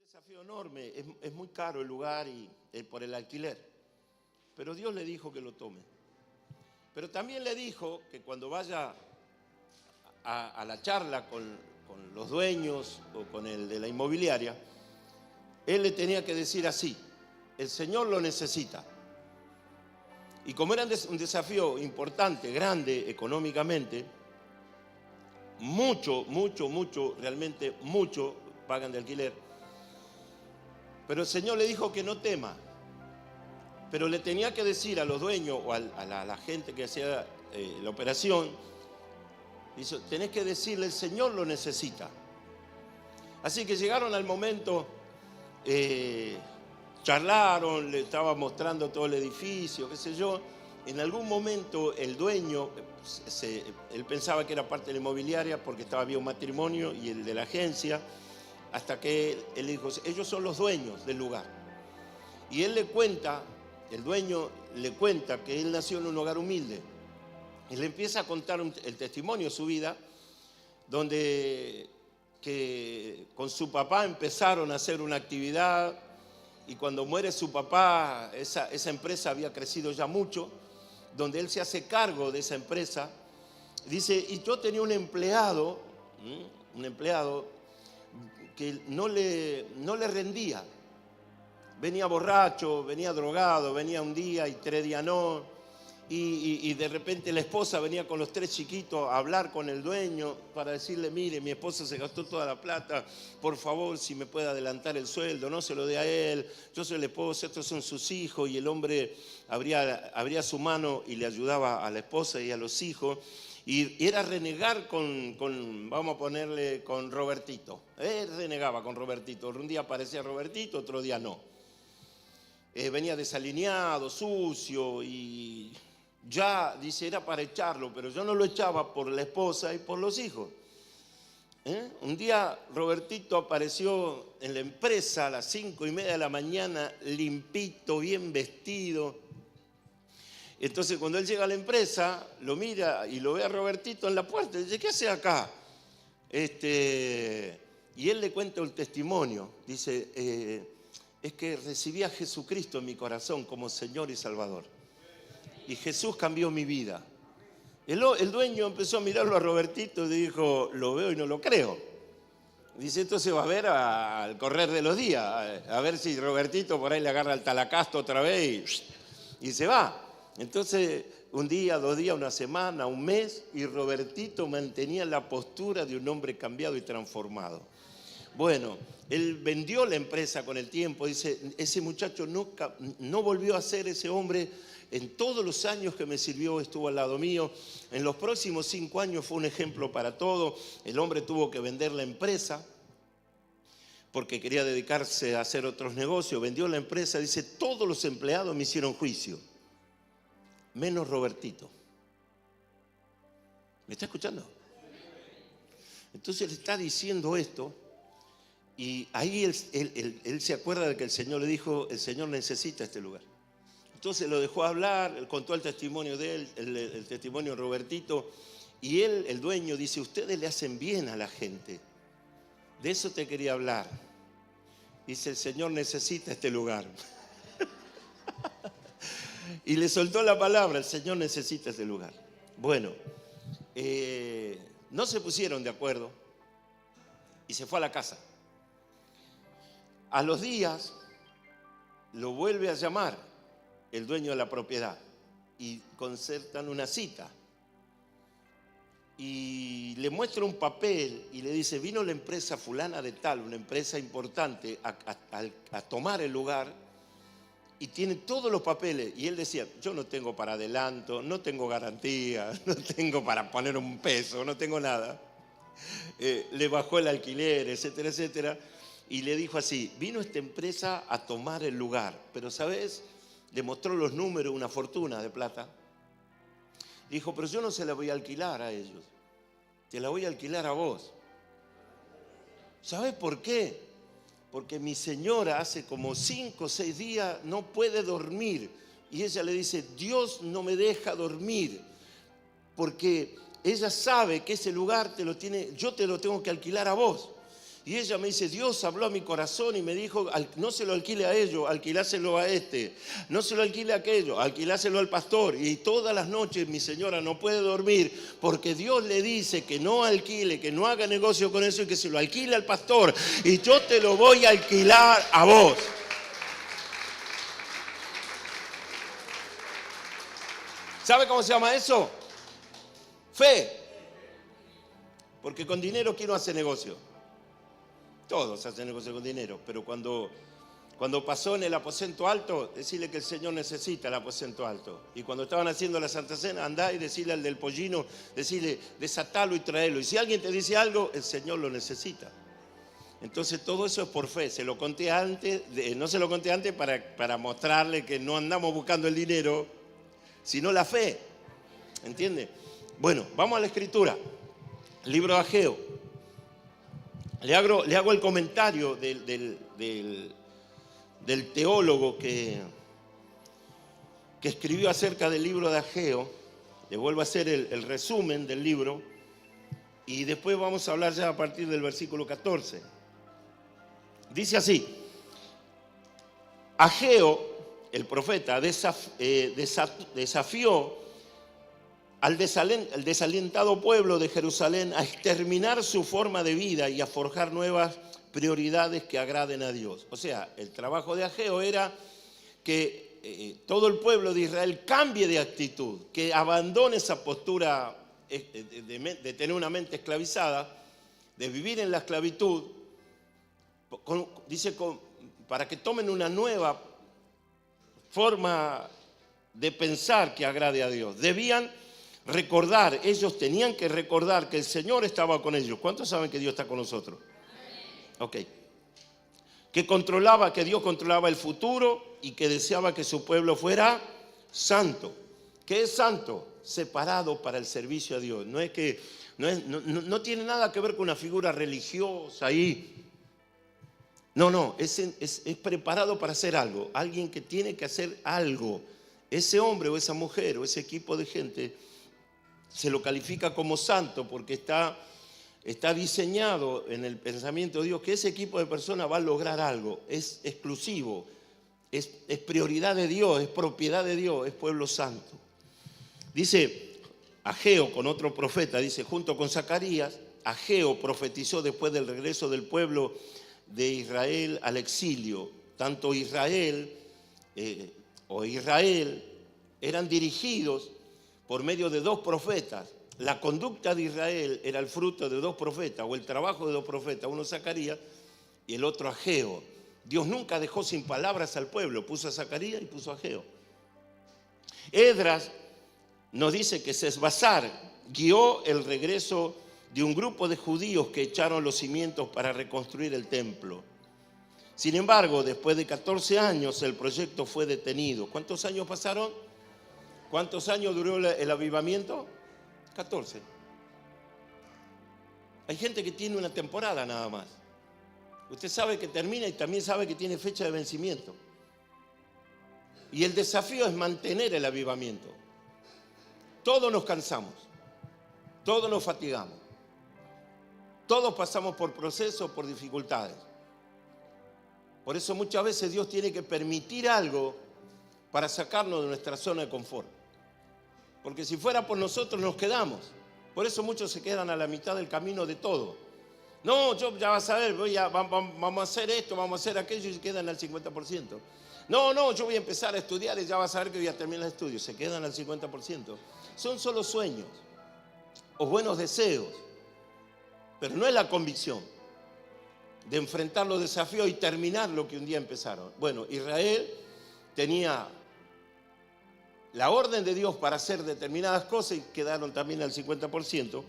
desafío enorme, es muy caro el lugar y por el alquiler, pero Dios le dijo que lo tome. Pero también le dijo que cuando vaya a la charla con los dueños o con el de la inmobiliaria, él le tenía que decir así: el Señor lo necesita. Y como era un desafío importante, grande económicamente, mucho, realmente mucho pagan de alquiler. Pero el Señor le dijo que no tema. Pero le tenía que decir a los dueños o a la gente que hacía la operación, dice, tenés que decirle, el Señor lo necesita. Así que llegaron al momento, charlaron, le estaba mostrando todo el edificio, qué sé yo. En algún momento el dueño, él pensaba que era parte de la inmobiliaria porque había un matrimonio y el de la agencia, hasta que él dijo, ellos son los dueños del lugar. Y él le cuenta, el dueño le cuenta que él nació en un hogar humilde. Y le empieza a contar el testimonio de su vida, donde que con su papá empezaron a hacer una actividad y cuando muere su papá, esa empresa había crecido ya mucho, donde él se hace cargo de esa empresa. Dice, y yo tenía un empleado que no le rendía. Venía borracho, venía drogado, venía un día y 3 días no. Y de repente la esposa venía con los 3 chiquitos a hablar con el dueño para decirle, mire, mi esposa se gastó toda la plata, por favor, si me puede adelantar el sueldo, no se lo dé a él, yo soy la esposa, estos son sus hijos. Y el hombre abría su mano y le ayudaba a la esposa y a los hijos. Y era renegar vamos a ponerle, con Robertito. Él renegaba con Robertito. Un día aparecía Robertito, otro día no. Venía desalineado, sucio y ya, dice, era para echarlo, pero yo no lo echaba por la esposa y por los hijos. Un día Robertito apareció en la empresa a las 5:30 de la mañana, limpito, bien vestido. Entonces cuando él llega a la empresa, lo mira y lo ve a Robertito en la puerta y dice, ¿qué hace acá? Y él le cuenta el testimonio, dice, es que recibí a Jesucristo en mi corazón como Señor y Salvador. Y Jesús cambió mi vida. El dueño empezó a mirarlo a Robertito y dijo, lo veo y no lo creo. Dice, esto se va a ver al correr de los días, a ver si Robertito por ahí le agarra el talacasto otra vez y se va. Entonces, un día, 2 días, una semana, un mes, y Robertito mantenía la postura de un hombre cambiado y transformado. Bueno, él vendió la empresa con el tiempo. Dice, ese muchacho no volvió a ser ese hombre en todos los años que me sirvió, estuvo al lado mío. En los próximos 5 años fue un ejemplo para todo. El hombre tuvo que vender la empresa porque quería dedicarse a hacer otros negocios. Vendió la empresa. Dice, todos los empleados me hicieron juicio, menos Robertito. ¿Me está escuchando? Entonces le está diciendo esto. Y ahí él se acuerda de que el Señor le dijo, el Señor necesita este lugar. Entonces lo dejó hablar, él contó el testimonio de él, el testimonio de Robertito. Y él, el dueño, dice, ustedes le hacen bien a la gente. De eso te quería hablar. Dice, el Señor necesita este lugar. Y le soltó la palabra, el Señor necesita este lugar. Bueno, no se pusieron de acuerdo y se fue a la casa. A los días lo vuelve a llamar el dueño de la propiedad y concertan una cita. Y le muestra un papel y le dice, vino la empresa fulana de tal, una empresa importante, a tomar el lugar y tiene todos los papeles. Y él decía, yo no tengo para adelanto, no tengo garantía, no tengo para poner un peso, no tengo nada. Le bajó el alquiler, etcétera, etcétera. Y le dijo así, vino esta empresa a tomar el lugar, pero ¿sabes? Le mostró los números, una fortuna de plata. Dijo, pero yo no se la voy a alquilar a ellos, te la voy a alquilar a vos. ¿Sabes por qué? Porque mi señora hace como 5 o 6 días no puede dormir. Y ella le dice, Dios no me deja dormir, porque ella sabe que ese lugar yo te lo tengo que alquilar a vos. Y ella me dice, Dios habló a mi corazón y me dijo, no se lo alquile a ellos, alquiláselo a este. No se lo alquile a aquello, alquiláselo al pastor. Y todas las noches mi señora no puede dormir porque Dios le dice que no alquile, que no haga negocio con eso y que se lo alquile al pastor. Y yo te lo voy a alquilar a vos. ¿Sabe cómo se llama eso? Fe. Porque con dinero, ¿quién no hace negocio? Todos hacen negocio con dinero, pero cuando pasó en el aposento alto, decirle que el Señor necesita el aposento alto. Y cuando estaban haciendo la Santa Cena, andá y decirle al del pollino, decirle, desatalo y traelo. Y si alguien te dice algo, el Señor lo necesita. Entonces todo eso es por fe. Se lo conté antes, no se lo conté antes para mostrarle que no andamos buscando el dinero, sino la fe. ¿Entiende? Bueno, vamos a la Escritura. Libro de Ageo. Le hago el comentario del teólogo que escribió acerca del libro de Ageo. Le vuelvo a hacer el resumen del libro y después vamos a hablar ya a partir del versículo 14. Dice así: Ageo, el profeta, desafió al desalentado pueblo de Jerusalén a exterminar su forma de vida y a forjar nuevas prioridades que agraden a Dios. O sea, el trabajo de Ageo era que todo el pueblo de Israel cambie de actitud, que abandone esa postura de tener una mente esclavizada, de vivir en la esclavitud, para que tomen una nueva forma de pensar que agrade a Dios. Ellos tenían que recordar que el Señor estaba con ellos. ¿Cuántos saben que Dios está con nosotros? Ok. Que Dios controlaba el futuro y que deseaba que su pueblo fuera santo. ¿Qué es santo? Separado para el servicio a Dios. No tiene nada que ver con una figura religiosa ahí. No, es preparado para hacer algo. Alguien que tiene que hacer algo. Ese hombre o esa mujer o ese equipo de gente se lo califica como santo porque está diseñado en el pensamiento de Dios que ese equipo de personas va a lograr algo. Es exclusivo, es prioridad de Dios, es propiedad de Dios, es pueblo santo. Dice Ageo con otro profeta, dice, junto con Zacarías, Ageo profetizó después del regreso del pueblo de Israel al exilio. Tanto Israel eran dirigidos por medio de dos profetas. La conducta de Israel era el fruto de dos profetas, o el trabajo de dos profetas, uno Zacarías y el otro Ageo. Dios nunca dejó sin palabras al pueblo, puso a Zacarías y puso a Ageo. Esdras nos dice que Sesbazar guió el regreso de un grupo de judíos que echaron los cimientos para reconstruir el templo. Sin embargo, después de 14 años el proyecto fue detenido. ¿Cuántos años pasaron? ¿Cuántos años duró el avivamiento? 14. Hay gente que tiene una temporada nada más. Usted sabe que termina y también sabe que tiene fecha de vencimiento. Y el desafío es mantener el avivamiento. Todos nos cansamos, todos nos fatigamos, todos pasamos por procesos, por dificultades. Por eso muchas veces Dios tiene que permitir algo para sacarnos de nuestra zona de confort. Porque si fuera por nosotros nos quedamos. Por eso muchos se quedan a la mitad del camino de todo. No, yo ya vas a ver, vamos a hacer esto, vamos a hacer aquello y se quedan al 50%. No, yo voy a empezar a estudiar y ya vas a ver que voy a terminar el estudio. Se quedan al 50%. Son solo sueños o buenos deseos, pero no es la convicción de enfrentar los desafíos y terminar lo que un día empezaron. Bueno, Israel tenía la orden de Dios para hacer determinadas cosas y quedaron también al 50%.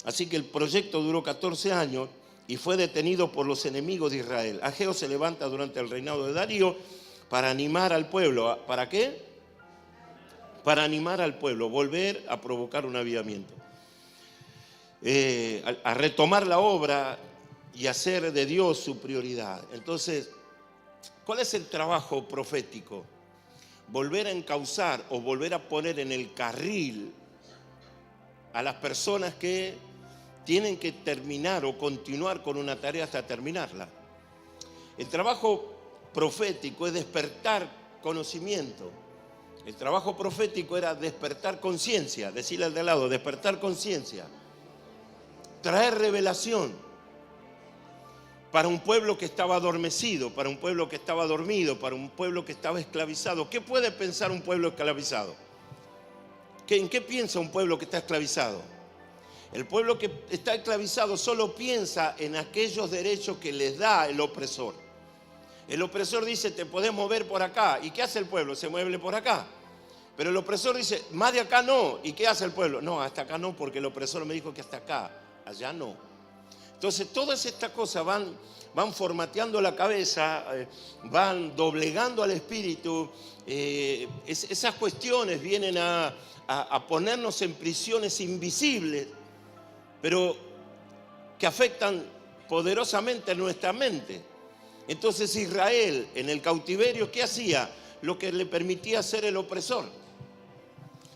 Así que el proyecto duró 14 años y fue detenido por los enemigos de Israel. Ageo se levanta durante el reinado de Darío para animar al pueblo. ¿Para qué? Para animar al pueblo, volver a provocar un avivamiento. A retomar la obra y hacer de Dios su prioridad. Entonces, ¿cuál es el trabajo profético? Volver a encauzar o volver a poner en el carril a las personas que tienen que terminar o continuar con una tarea hasta terminarla. El trabajo profético es despertar conocimiento. El trabajo profético era despertar conciencia, decirle al de al lado, despertar conciencia, traer revelación para un pueblo que estaba adormecido, para un pueblo que estaba dormido, para un pueblo que estaba esclavizado. ¿Qué puede pensar un pueblo esclavizado? ¿En qué piensa un pueblo que está esclavizado? El pueblo que está esclavizado solo piensa en aquellos derechos que les da el opresor. El opresor dice, te podés mover por acá. ¿Y qué hace el pueblo? Se mueve por acá. Pero el opresor dice, más de acá no. ¿Y qué hace el pueblo? No, hasta acá no, porque el opresor me dijo que hasta acá, allá no. Entonces todas estas cosas van formateando la cabeza, van doblegando al espíritu. Esas cuestiones vienen a ponernos en prisiones invisibles, pero que afectan poderosamente nuestra mente. Entonces Israel en el cautiverio, ¿qué hacía? Lo que le permitía hacer el opresor.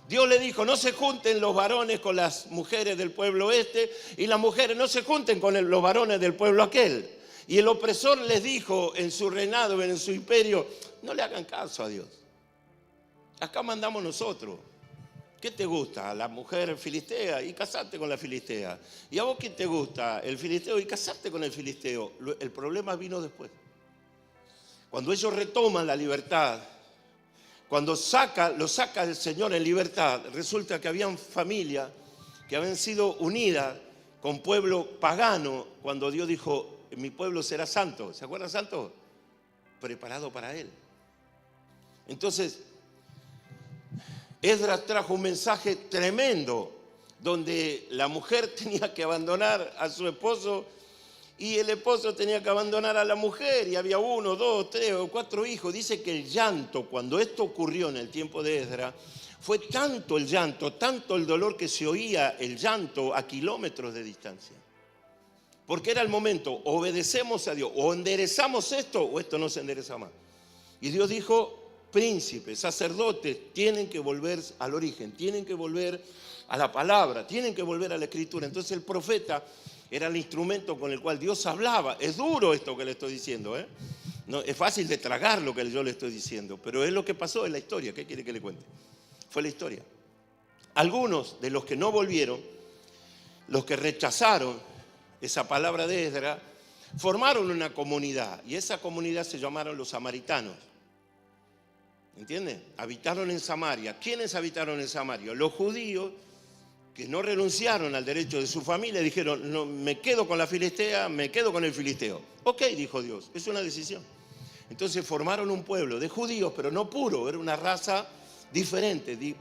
Dios le dijo, no se junten los varones con las mujeres del pueblo este y las mujeres no se junten con los varones del pueblo aquel. Y el opresor les dijo en su reinado, en su imperio, no le hagan caso a Dios. Acá mandamos nosotros. ¿Qué te gusta? La mujer filistea, y casarte con la filistea. ¿Y a vos qué te gusta? El filisteo, y casarte con el filisteo. El problema vino después. Cuando ellos retoman la libertad, cuando lo saca el Señor en libertad, resulta que habían familias que habían sido unidas con pueblo pagano, cuando Dios dijo, mi pueblo será santo. ¿Se acuerdan santo? Preparado para él. Entonces, Esdras trajo un mensaje tremendo, donde la mujer tenía que abandonar a su esposo y el esposo tenía que abandonar a la mujer, y había 1, 2, 3 o 4 hijos. Dice que el llanto, cuando esto ocurrió en el tiempo de Esdras, fue tanto el llanto, tanto el dolor, que se oía el llanto a kilómetros de distancia. Porque era el momento, obedecemos a Dios, o enderezamos esto, o esto no se endereza más. Y Dios dijo, príncipes, sacerdotes, tienen que volver al origen, tienen que volver a la palabra, tienen que volver a la escritura. Entonces el profeta era el instrumento con el cual Dios hablaba. Es duro esto que le estoy diciendo, ¿eh? No, es fácil de tragar lo que yo le estoy diciendo, pero es lo que pasó en la historia. ¿Qué quiere que le cuente? Fue la historia. Algunos de los que no volvieron, los que rechazaron esa palabra de Esdras, formaron una comunidad, y esa comunidad se llamaron los samaritanos. ¿Entiendes? Habitaron en Samaria. ¿Quiénes habitaron en Samaria? Los judíos que no renunciaron al derecho de su familia, dijeron, no, me quedo con la filistea, me quedo con el filisteo. Ok, dijo Dios, es una decisión. Entonces formaron un pueblo de judíos, pero no puro, era una raza diferente,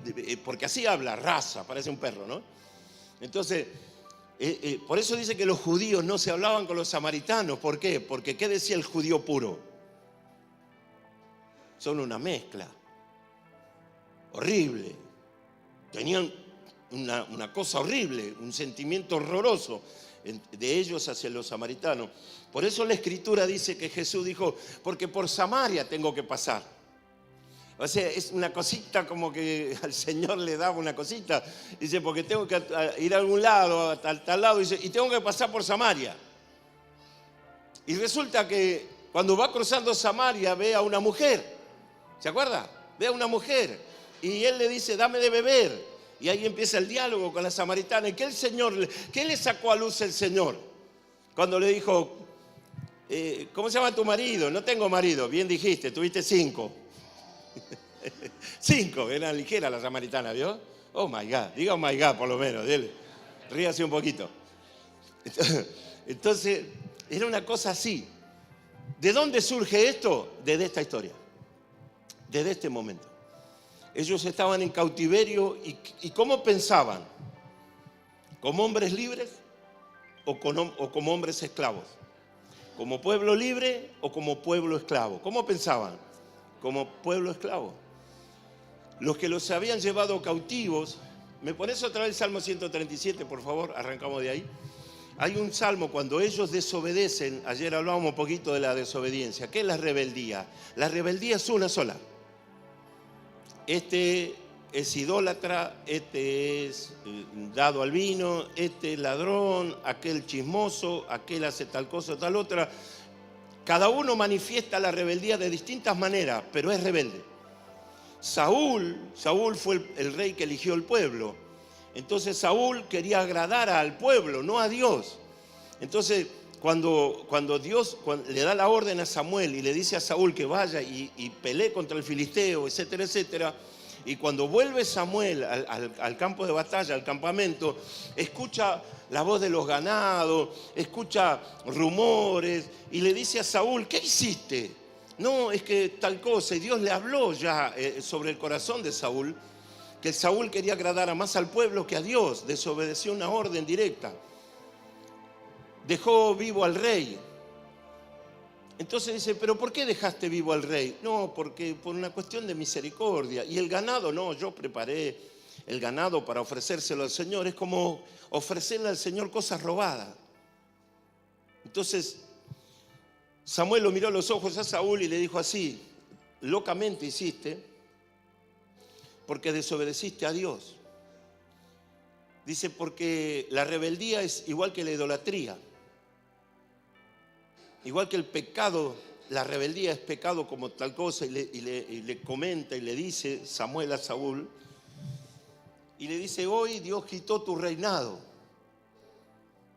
porque así habla, raza, parece un perro, ¿no? Entonces, por eso dice que los judíos no se hablaban con los samaritanos. ¿Por qué? Porque ¿qué decía el judío puro? Son una mezcla horrible. Tenían una cosa horrible, un sentimiento horroroso de ellos hacia los samaritanos. Por eso la Escritura dice que Jesús dijo, porque por Samaria tengo que pasar. O sea, es una cosita como que al Señor le daba una cosita. Dice, porque tengo que ir a algún lado, a tal lado, dice, y tengo que pasar por Samaria. Y resulta que cuando va cruzando Samaria ve a una mujer. ¿Se acuerda? Ve a una mujer y él le dice, dame de beber. Y ahí empieza el diálogo con la samaritana. ¿Y qué le sacó a luz el Señor? Cuando le dijo, ¿cómo se llama tu marido? No tengo marido. Bien dijiste, tuviste 5. 5, era ligera la samaritana, ¿vio? Oh my God, diga oh my God por lo menos, dile. Ríase un poquito. Entonces, era una cosa así. ¿De dónde surge esto? Desde esta historia. Desde este momento. Ellos estaban en cautiverio y ¿cómo pensaban? ¿Como hombres libres o como hombres esclavos? ¿Como pueblo libre o como pueblo esclavo? ¿Cómo pensaban? Como pueblo esclavo. Los que los habían llevado cautivos, ¿me pones otra vez el Salmo 137, por favor? Arrancamos de ahí. Hay un salmo cuando ellos desobedecen. Ayer hablábamos un poquito de la desobediencia. ¿Qué es la rebeldía? La rebeldía es una sola. es idólatra, este es dado al vino, este es ladrón, aquel chismoso, aquel hace tal cosa, tal otra. Cada uno manifiesta la rebeldía de distintas maneras, pero es rebelde. Saúl fue el rey que eligió el pueblo. Entonces Saúl quería agradar al pueblo, no a Dios. Entonces cuando Dios le da la orden a Samuel y le dice a Saúl que vaya y pelee contra el filisteo, etcétera, etcétera, y cuando vuelve Samuel al campo de batalla, al campamento, escucha la voz de los ganados, escucha rumores y le dice a Saúl: ¿qué hiciste? No, es que tal cosa. Y Dios le habló ya sobre el corazón de Saúl, que Saúl quería agradar más al pueblo que a Dios, desobedeció una orden directa. Dejó vivo al rey. Entonces dice: ¿pero por qué dejaste vivo al rey? No, porque por una cuestión de misericordia. Y el ganado, no, yo preparé el ganado para ofrecérselo al Señor. Es como ofrecerle al Señor cosas robadas. Entonces Samuel lo miró a los ojos a Saúl y le dijo así: locamente hiciste, porque desobedeciste a Dios. Dice: porque la rebeldía es igual que la idolatría. Igual que el pecado, la rebeldía es pecado como tal cosa, y le comenta y le dice Samuel a Saúl, y le dice: hoy Dios quitó tu reinado.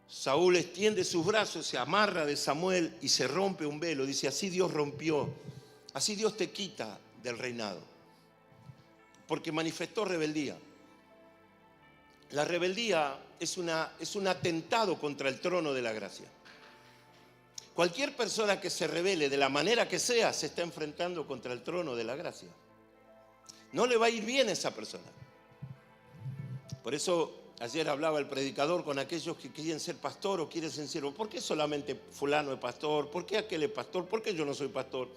Saúl extiende sus brazos, se amarra de Samuel y se rompe un velo. Dice: así Dios rompió, así Dios te quita del reinado, porque manifestó rebeldía. La rebeldía es un atentado contra el trono de la gracia. Cualquier persona que se rebele de la manera que sea, se está enfrentando contra el trono de la gracia. No le va a ir bien a esa persona. Por eso ayer hablaba el predicador con aquellos que quieren ser pastor o quieren ser siervo. ¿Por qué solamente fulano es pastor? ¿Por qué aquel es pastor? ¿Por qué yo no soy pastor?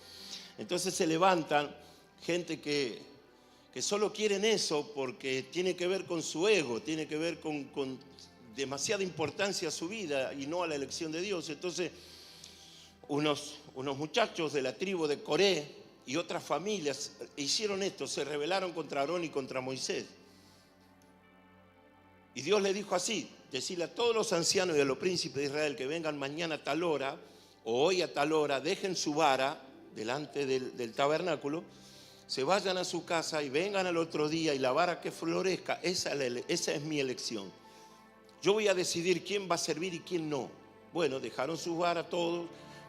Entonces se levantan gente que solo quieren eso porque tiene que ver con su ego, tiene que ver con demasiada importancia a su vida y no a la elección de Dios. Entonces unos muchachos de la tribu de Coré y otras familias hicieron esto, se rebelaron contra Aarón y contra Moisés. Y Dios le dijo así: decirle a todos los ancianos y a los príncipes de Israel que vengan mañana a tal hora o hoy a tal hora, dejen su vara delante del tabernáculo, se vayan a su casa y vengan al otro día, y la vara que florezca, esa es mi elección. Yo voy a decidir quién va a servir y quién no. Bueno, dejaron sus varas todos,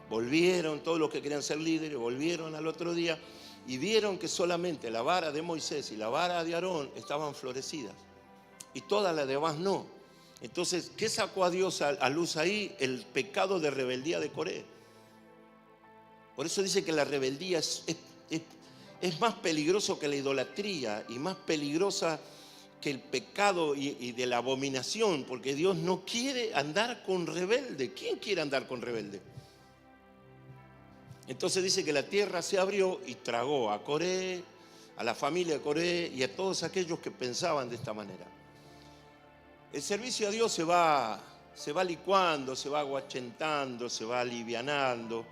volvieron, todos los que querían ser líderes, volvieron al otro día y vieron que solamente la vara de Moisés y la vara de Aarón estaban florecidas y todas las demás no. Entonces, ¿qué sacó a Dios a luz ahí? El pecado de rebeldía de Coré. Por eso dice que la rebeldía es más peligroso que la idolatría y más peligrosa que el pecado y de la abominación, porque Dios no quiere andar con rebelde. ¿Quién quiere andar con rebelde? Entonces dice que la tierra se abrió y tragó a Coré, a la familia de Coré y a todos aquellos que pensaban de esta manera. El servicio a Dios se va licuando, se va aguachentando, se va alivianando,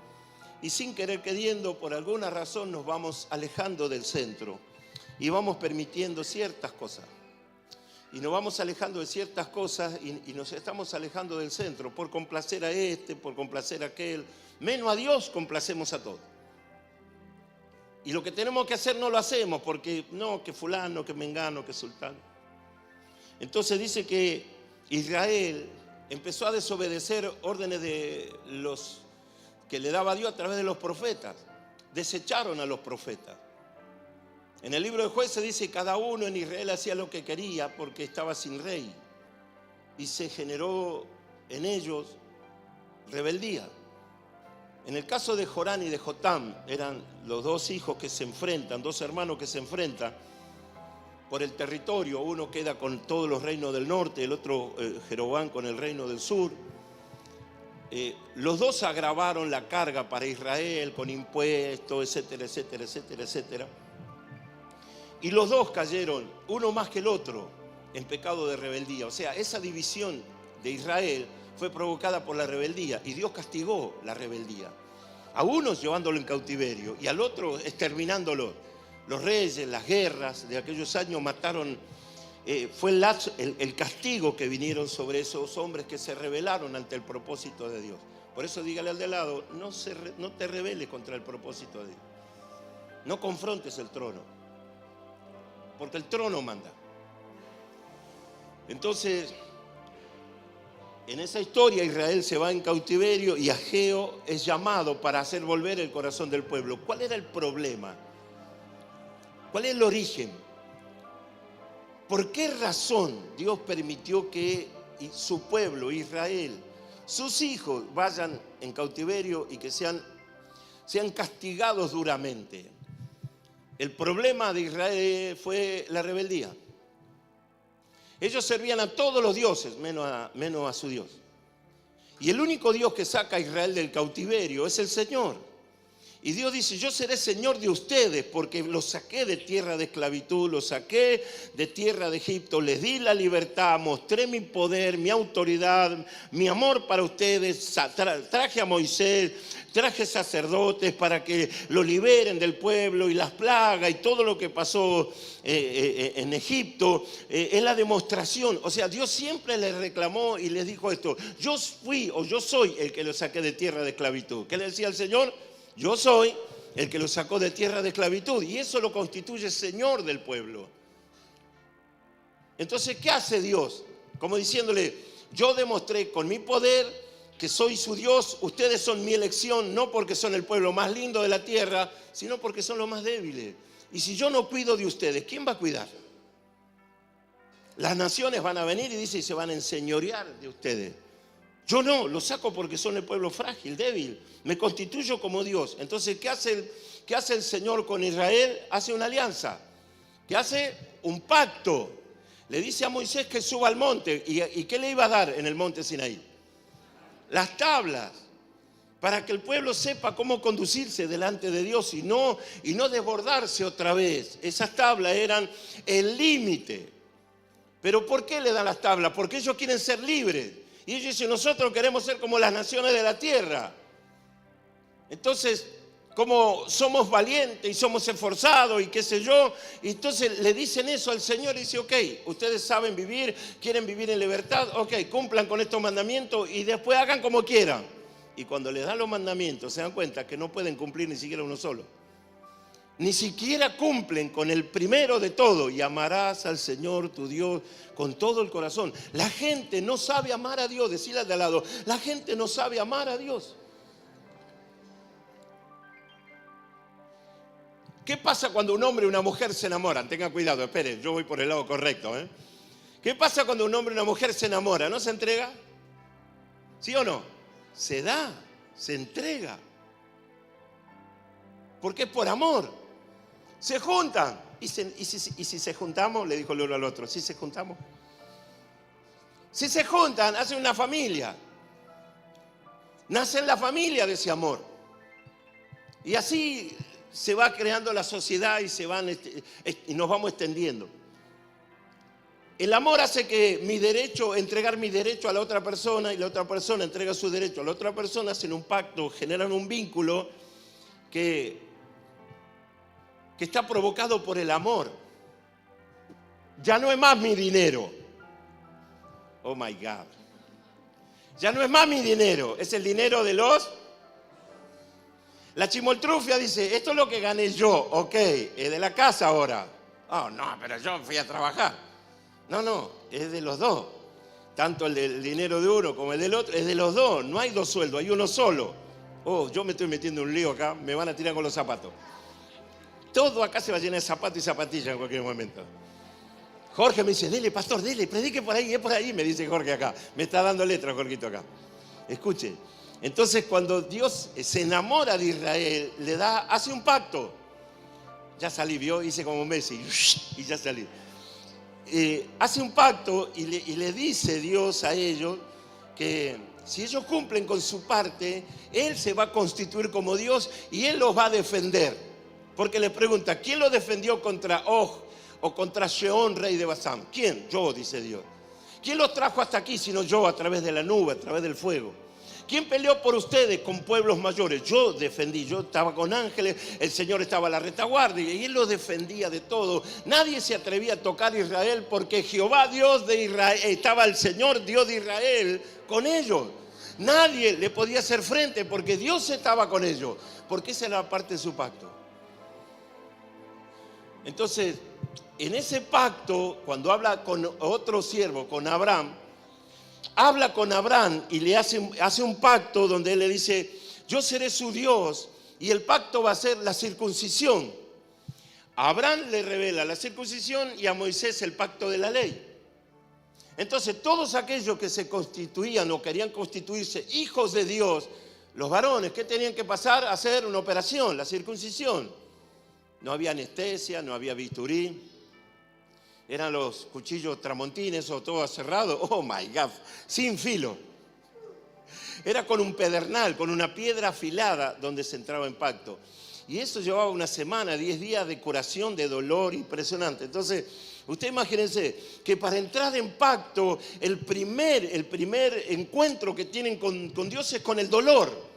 y sin querer queriendo, por alguna razón, nos vamos alejando del centro y vamos permitiendo ciertas cosas. Y nos vamos alejando de ciertas cosas y nos estamos alejando del centro por complacer a este, por complacer a aquel. Menos a Dios complacemos a todos. Y lo que tenemos que hacer no lo hacemos porque no, que fulano, que mengano, que sultano. Entonces dice que Israel empezó a desobedecer órdenes de los que le daba Dios a través de los profetas. Desecharon a los profetas. En el libro de Jueces dice que cada uno en Israel hacía lo que quería porque estaba sin rey. Y se generó en ellos rebeldía. En el caso de Jorán y de Jotam, eran los dos hijos que se enfrentan, dos hermanos que se enfrentan por el territorio. Uno queda con todos los reinos del norte, el otro Jeroboam con el reino del sur. Los dos agravaron la carga para Israel con impuestos, etcétera, etcétera, etcétera, etcétera. Y los dos cayeron, uno más que el otro, en pecado de rebeldía. O sea, esa división de Israel fue provocada por la rebeldía y Dios castigó la rebeldía. A unos llevándolo en cautiverio y al otro exterminándolo. los reyes, las guerras de aquellos años mataron, fue el castigo que vinieron sobre esos hombres que se rebelaron ante el propósito de Dios. Por eso dígale al de lado, no te rebeles contra el propósito de Dios. No confrontes el trono, porque el trono manda. Entonces, en esa historia Israel se va en cautiverio y Ageo es llamado para hacer volver el corazón del pueblo. ¿Cuál era el problema? ¿Cuál es el origen? ¿Por qué razón Dios permitió que su pueblo, Israel, sus hijos vayan en cautiverio y que sean castigados duramente? El problema de Israel fue la rebeldía. Ellos servían a todos los dioses, menos a su Dios. Y el único Dios que saca a Israel del cautiverio es el Señor. Y Dios dice, yo seré Señor de ustedes porque los saqué de tierra de esclavitud, los saqué de tierra de Egipto, les di la libertad, mostré mi poder, mi autoridad, mi amor para ustedes, traje a Moisés, traje sacerdotes para que lo liberen del pueblo y las plagas y todo lo que pasó en Egipto, es la demostración. O sea, Dios siempre les reclamó y les dijo esto, yo soy el que los saqué de tierra de esclavitud. ¿Qué le decía el Señor? Yo soy el que lo sacó de tierra de esclavitud y eso lo constituye Señor del pueblo. Entonces, ¿qué hace Dios? Como diciéndole, yo demostré con mi poder que soy su Dios, ustedes son mi elección, no porque son el pueblo más lindo de la tierra, sino porque son los más débiles. Y si yo no cuido de ustedes, ¿quién va a cuidar? Las naciones van a venir y dice, y se van a enseñorear de ustedes. Yo no, los saco porque son el pueblo frágil, débil. Me constituyo como Dios. Entonces, ¿qué hace el Señor con Israel? Hace una alianza. ¿Qué hace? Un pacto. Le dice a Moisés que suba al monte. ¿Y qué le iba a dar en el monte Sinaí? Las tablas. Para que el pueblo sepa cómo conducirse delante de Dios y no desbordarse otra vez. Esas tablas eran el límite. ¿Pero por qué le dan las tablas? Porque ellos quieren ser libres. Y ellos dicen, nosotros queremos ser como las naciones de la tierra. Entonces, como somos valientes y somos esforzados y qué sé yo, y entonces le dicen eso al Señor y dice, ok, ustedes saben vivir, quieren vivir en libertad, ok, cumplan con estos mandamientos y después hagan como quieran. Y cuando les dan los mandamientos se dan cuenta que no pueden cumplir ni siquiera uno solo. Ni siquiera cumplen con el primero de todo, y amarás al Señor tu Dios con todo el corazón. La gente no sabe amar a Dios, decirle al de al lado, la gente no sabe amar a Dios. ¿Qué pasa cuando un hombre y una mujer se enamoran? Tengan cuidado, esperen, yo voy por el lado correcto. ¿Qué pasa cuando un hombre y una mujer se enamoran? ¿No se entrega? ¿Sí o no? Se da, se entrega. Porque es por amor. Se juntan. ¿Y si se juntamos? Le dijo el uno al otro. ¿Si se juntamos? Si se juntan, hacen una familia. Nace en la familia de ese amor. Y así se va creando la sociedad y nos vamos extendiendo. El amor hace que entregar mi derecho a la otra persona y la otra persona entrega su derecho a la otra persona, hacen un pacto, generan un vínculo que está provocado por el amor. Ya no es más mi dinero. Oh my God. Ya no es más mi dinero, es el dinero de los... La chimoltrufia dice, esto es lo que gané yo, ok, es de la casa ahora. Oh, no, pero yo fui a trabajar. No, es de los dos. Tanto el dinero de uno como el del otro, es de los dos. No hay dos sueldos, hay uno solo. Oh, yo me estoy metiendo en un lío acá, me van a tirar con los zapatos. Todo acá se va a llenar de zapatos y zapatillas en cualquier momento. Jorge me dice, dele, pastor, dele, predique por ahí, es por ahí, me dice Jorge acá. Me está dando letra, Jorgito, acá. Escuche. Entonces, cuando Dios se enamora de Israel, hace un pacto. Ya salí, vio, hice como Messi, y ya salí. Hace un pacto y le dice Dios a ellos que si ellos cumplen con su parte, Él se va a constituir como Dios y Él los va a defender. Porque le pregunta, ¿quién lo defendió contra Og o contra Seón, rey de Basán? ¿Quién? Yo, dice Dios. ¿Quién los trajo hasta aquí sino yo a través de la nube, a través del fuego? ¿Quién peleó por ustedes con pueblos mayores? Yo defendí, yo estaba con ángeles, el Señor estaba a la retaguardia y Él los defendía de todo. Nadie se atrevía a tocar a Israel porque Jehová Dios de Israel, estaba el Señor Dios de Israel con ellos. Nadie le podía hacer frente porque Dios estaba con ellos, porque esa era parte de su pacto. Entonces, en ese pacto, cuando habla con otro siervo, con Abraham, habla con Abraham y le hace un pacto donde él le dice, yo seré su Dios y el pacto va a ser la circuncisión. A Abraham le revela la circuncisión y a Moisés el pacto de la ley. Entonces todos aquellos que se constituían o querían constituirse hijos de Dios, los varones, ¿qué tenían que pasar? A hacer una operación, la circuncisión. No había anestesia, no había bisturí. Eran los cuchillos tramontines o todo cerrado. Oh my God, sin filo. Era con un pedernal, con una piedra afilada donde se entraba en pacto. Y eso llevaba una semana, 10 días de curación, de dolor impresionante. Entonces, usted imagínense que para entrar en pacto, el primer encuentro que tienen con Dios es con el dolor.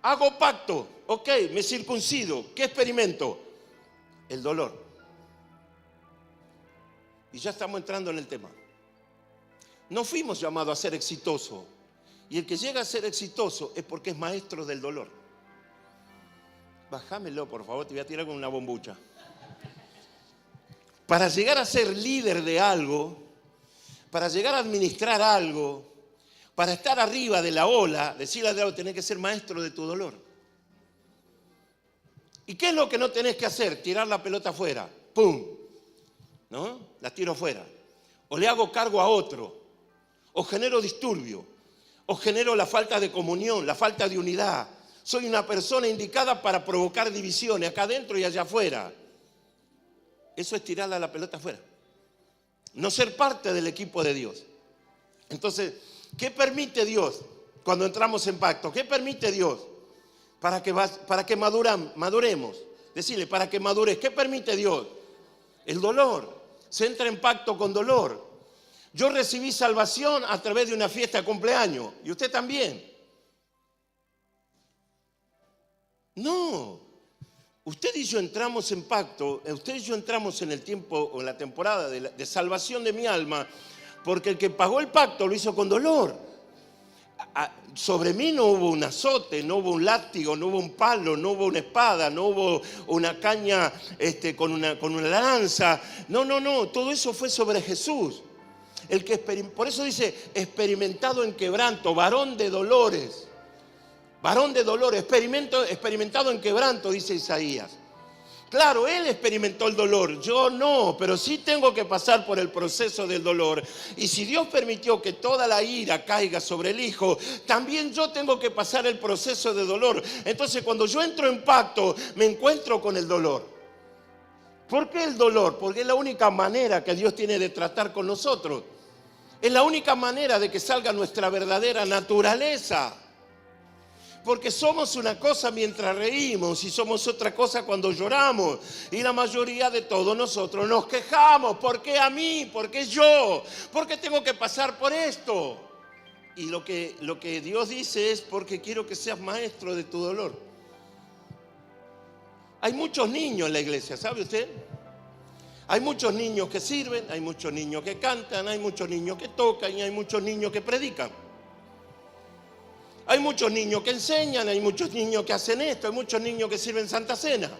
Hago pacto, ok, me circuncido. ¿Qué experimento? El dolor. Y ya estamos entrando en el tema. No fuimos llamados a ser exitosos. Y el que llega a ser exitoso es porque es maestro del dolor. Bájamelo, por favor, te voy a tirar con una bombucha. Para llegar a ser líder de algo, para llegar a administrar algo, para estar arriba de la ola, decirle a Dios, tenés que ser maestro de tu dolor. ¿Y qué es lo que no tenés que hacer? Tirar la pelota afuera. ¡Pum! ¿No? La tiro afuera. O le hago cargo a otro. O genero disturbio. O genero la falta de comunión, la falta de unidad. Soy una persona indicada para provocar divisiones acá adentro y allá afuera. Eso es tirarle la pelota afuera. No ser parte del equipo de Dios. Entonces, ¿qué permite Dios cuando entramos en pacto? ¿Qué permite Dios para que maduremos? Decirle, para que madures, ¿qué permite Dios? El dolor. Se entra en pacto con dolor. Yo recibí salvación a través de una fiesta de cumpleaños. ¿Y usted también? No. Usted y yo entramos en pacto. Usted y yo entramos en el tiempo o en la temporada de salvación de mi alma. Porque el que pagó el pacto lo hizo con dolor. Sobre mí no hubo un azote, no hubo un látigo, no hubo un palo, no hubo una espada, no hubo una caña con una lanza. No. Todo eso fue sobre Jesús. Por eso dice, experimentado en quebranto, varón de dolores. Varón de dolores, experimentado en quebranto, dice Isaías. Claro, él experimentó el dolor, yo no, pero sí tengo que pasar por el proceso del dolor. Y si Dios permitió que toda la ira caiga sobre el Hijo, también yo tengo que pasar el proceso de dolor. Entonces, cuando yo entro en pacto, me encuentro con el dolor. ¿Por qué el dolor? Porque es la única manera que Dios tiene de tratar con nosotros. Es la única manera de que salga nuestra verdadera naturaleza. Porque somos una cosa mientras reímos y somos otra cosa cuando lloramos. Y la mayoría de todos nosotros nos quejamos. ¿Por qué a mí? ¿Por qué yo? ¿Por qué tengo que pasar por esto? Y lo que Dios dice es porque quiero que seas maestro de tu dolor. Hay muchos niños en la iglesia, ¿sabe usted? Hay muchos niños que sirven, hay muchos niños que cantan, hay muchos niños que tocan y hay muchos niños que predican. Hay muchos niños que enseñan, hay muchos niños que hacen esto, hay muchos niños que sirven Santa Cena.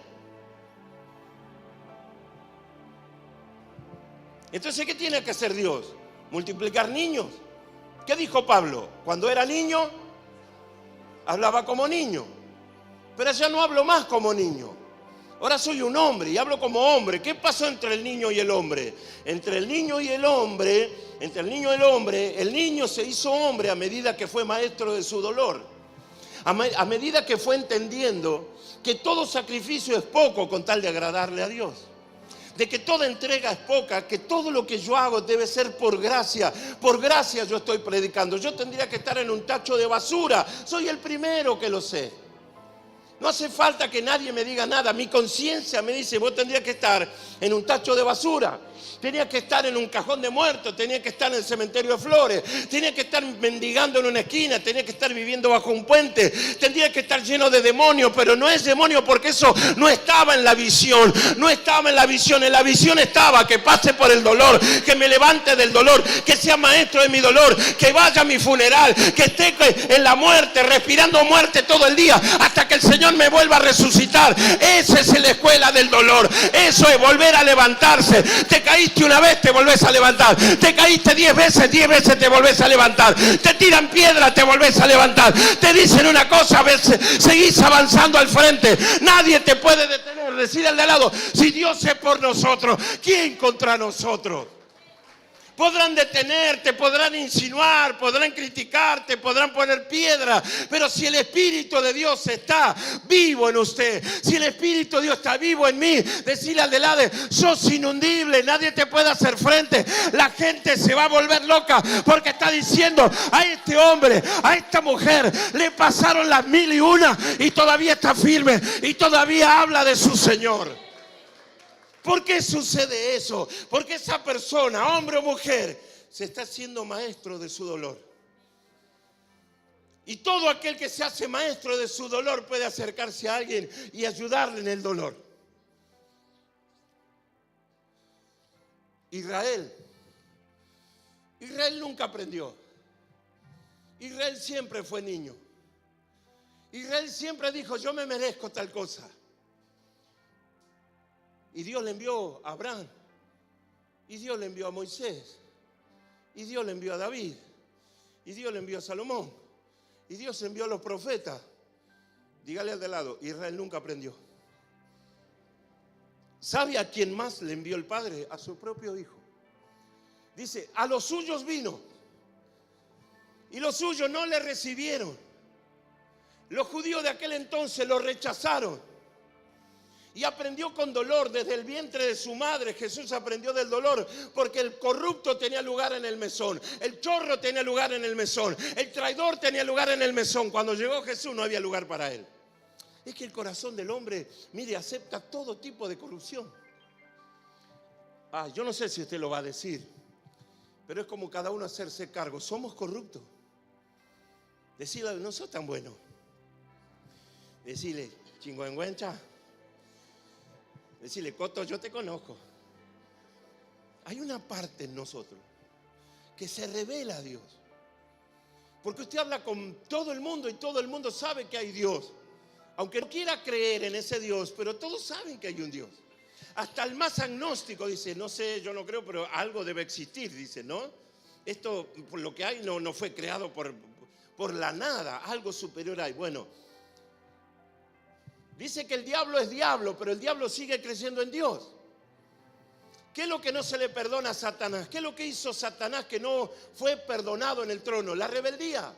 Entonces, ¿qué tiene que hacer Dios? ¿Multiplicar niños? ¿Qué dijo Pablo? Cuando era niño, hablaba como niño. Pero ya no hablo más como niño. Ahora soy un hombre y hablo como hombre. ¿Qué pasó entre el niño y el hombre? Entre el niño y el hombre, el niño se hizo hombre a medida que fue maestro de su dolor. A medida que fue entendiendo que todo sacrificio es poco con tal de agradarle a Dios. De que toda entrega es poca, que todo lo que yo hago debe ser por gracia. Por gracia yo estoy predicando. Yo tendría que estar en un tacho de basura. Soy el primero que lo sé. No hace falta que nadie me diga nada. Mi conciencia me dice, vos tendrías que estar en un tacho de basura. Tenía que estar en un cajón de muertos, tenía que estar en el cementerio de Flores, tenía que estar mendigando en una esquina, tenía que estar viviendo bajo un puente, tendría que estar lleno de demonios, pero no es demonio porque eso no estaba en la visión, no estaba en la visión estaba que pase por el dolor, que me levante del dolor, que sea maestro de mi dolor, que vaya a mi funeral, que esté en la muerte, respirando muerte todo el día, hasta que el Señor me vuelva a resucitar. Esa es la escuela del dolor, eso es volver a levantarse. Te caíste una vez, te volvés a levantar. Te caíste 10 veces te volvés a levantar. Te tiran piedra, te volvés a levantar. Te dicen una cosa, a veces seguís avanzando al frente. Nadie te puede detener. Decirle al de al lado, si Dios es por nosotros, ¿quién contra nosotros? Podrán detenerte, podrán insinuar, podrán criticarte, podrán poner piedra, pero si el Espíritu de Dios está vivo en usted, si el Espíritu de Dios está vivo en mí, decirle al de lado, sos inundible, nadie te puede hacer frente. La gente se va a volver loca porque está diciendo, a este hombre, a esta mujer, le pasaron las 1001 y todavía está firme y todavía habla de su Señor. ¿Por qué sucede eso? Porque esa persona, hombre o mujer, se está haciendo maestro de su dolor. Y todo aquel que se hace maestro de su dolor puede acercarse a alguien y ayudarle en el dolor. Israel nunca aprendió. Israel siempre fue niño. Israel siempre dijo, yo me merezco tal cosa. Y Dios le envió a Abraham, y Dios le envió a Moisés, y Dios le envió a David, y Dios le envió a Salomón, y Dios envió a los profetas. Dígale al de lado, Israel nunca aprendió. ¿Sabe a quién más le envió el Padre? A su propio Hijo. Dice, a los suyos vino, y los suyos no le recibieron. Los judíos de aquel entonces lo rechazaron. Y aprendió con dolor desde el vientre de su madre. Jesús aprendió del dolor porque el corrupto tenía lugar en el mesón, el chorro tenía lugar en el mesón, el traidor tenía lugar en el mesón. Cuando llegó Jesús no había lugar para él. Es que el corazón del hombre, mire, acepta todo tipo de corrupción. Yo no sé si usted lo va a decir, pero es como cada uno hacerse cargo. Somos corruptos. Decirle, no sos tan bueno. Decirle, chingüengüencha. Decirle, Coto, yo te conozco. Hay una parte en nosotros que se revela a Dios. Porque usted habla con todo el mundo y todo el mundo sabe que hay Dios. Aunque no quiera creer en ese Dios, pero todos saben que hay un Dios. Hasta el más agnóstico dice, no sé, yo no creo, pero algo debe existir, dice, ¿no? Esto, por lo que hay, no fue creado por la nada, algo superior hay. Bueno, dice que el diablo es diablo, pero el diablo sigue creyendo en Dios. ¿Qué es lo que no se le perdona a Satanás? ¿Qué es lo que hizo Satanás que no fue perdonado en el trono? La rebeldía.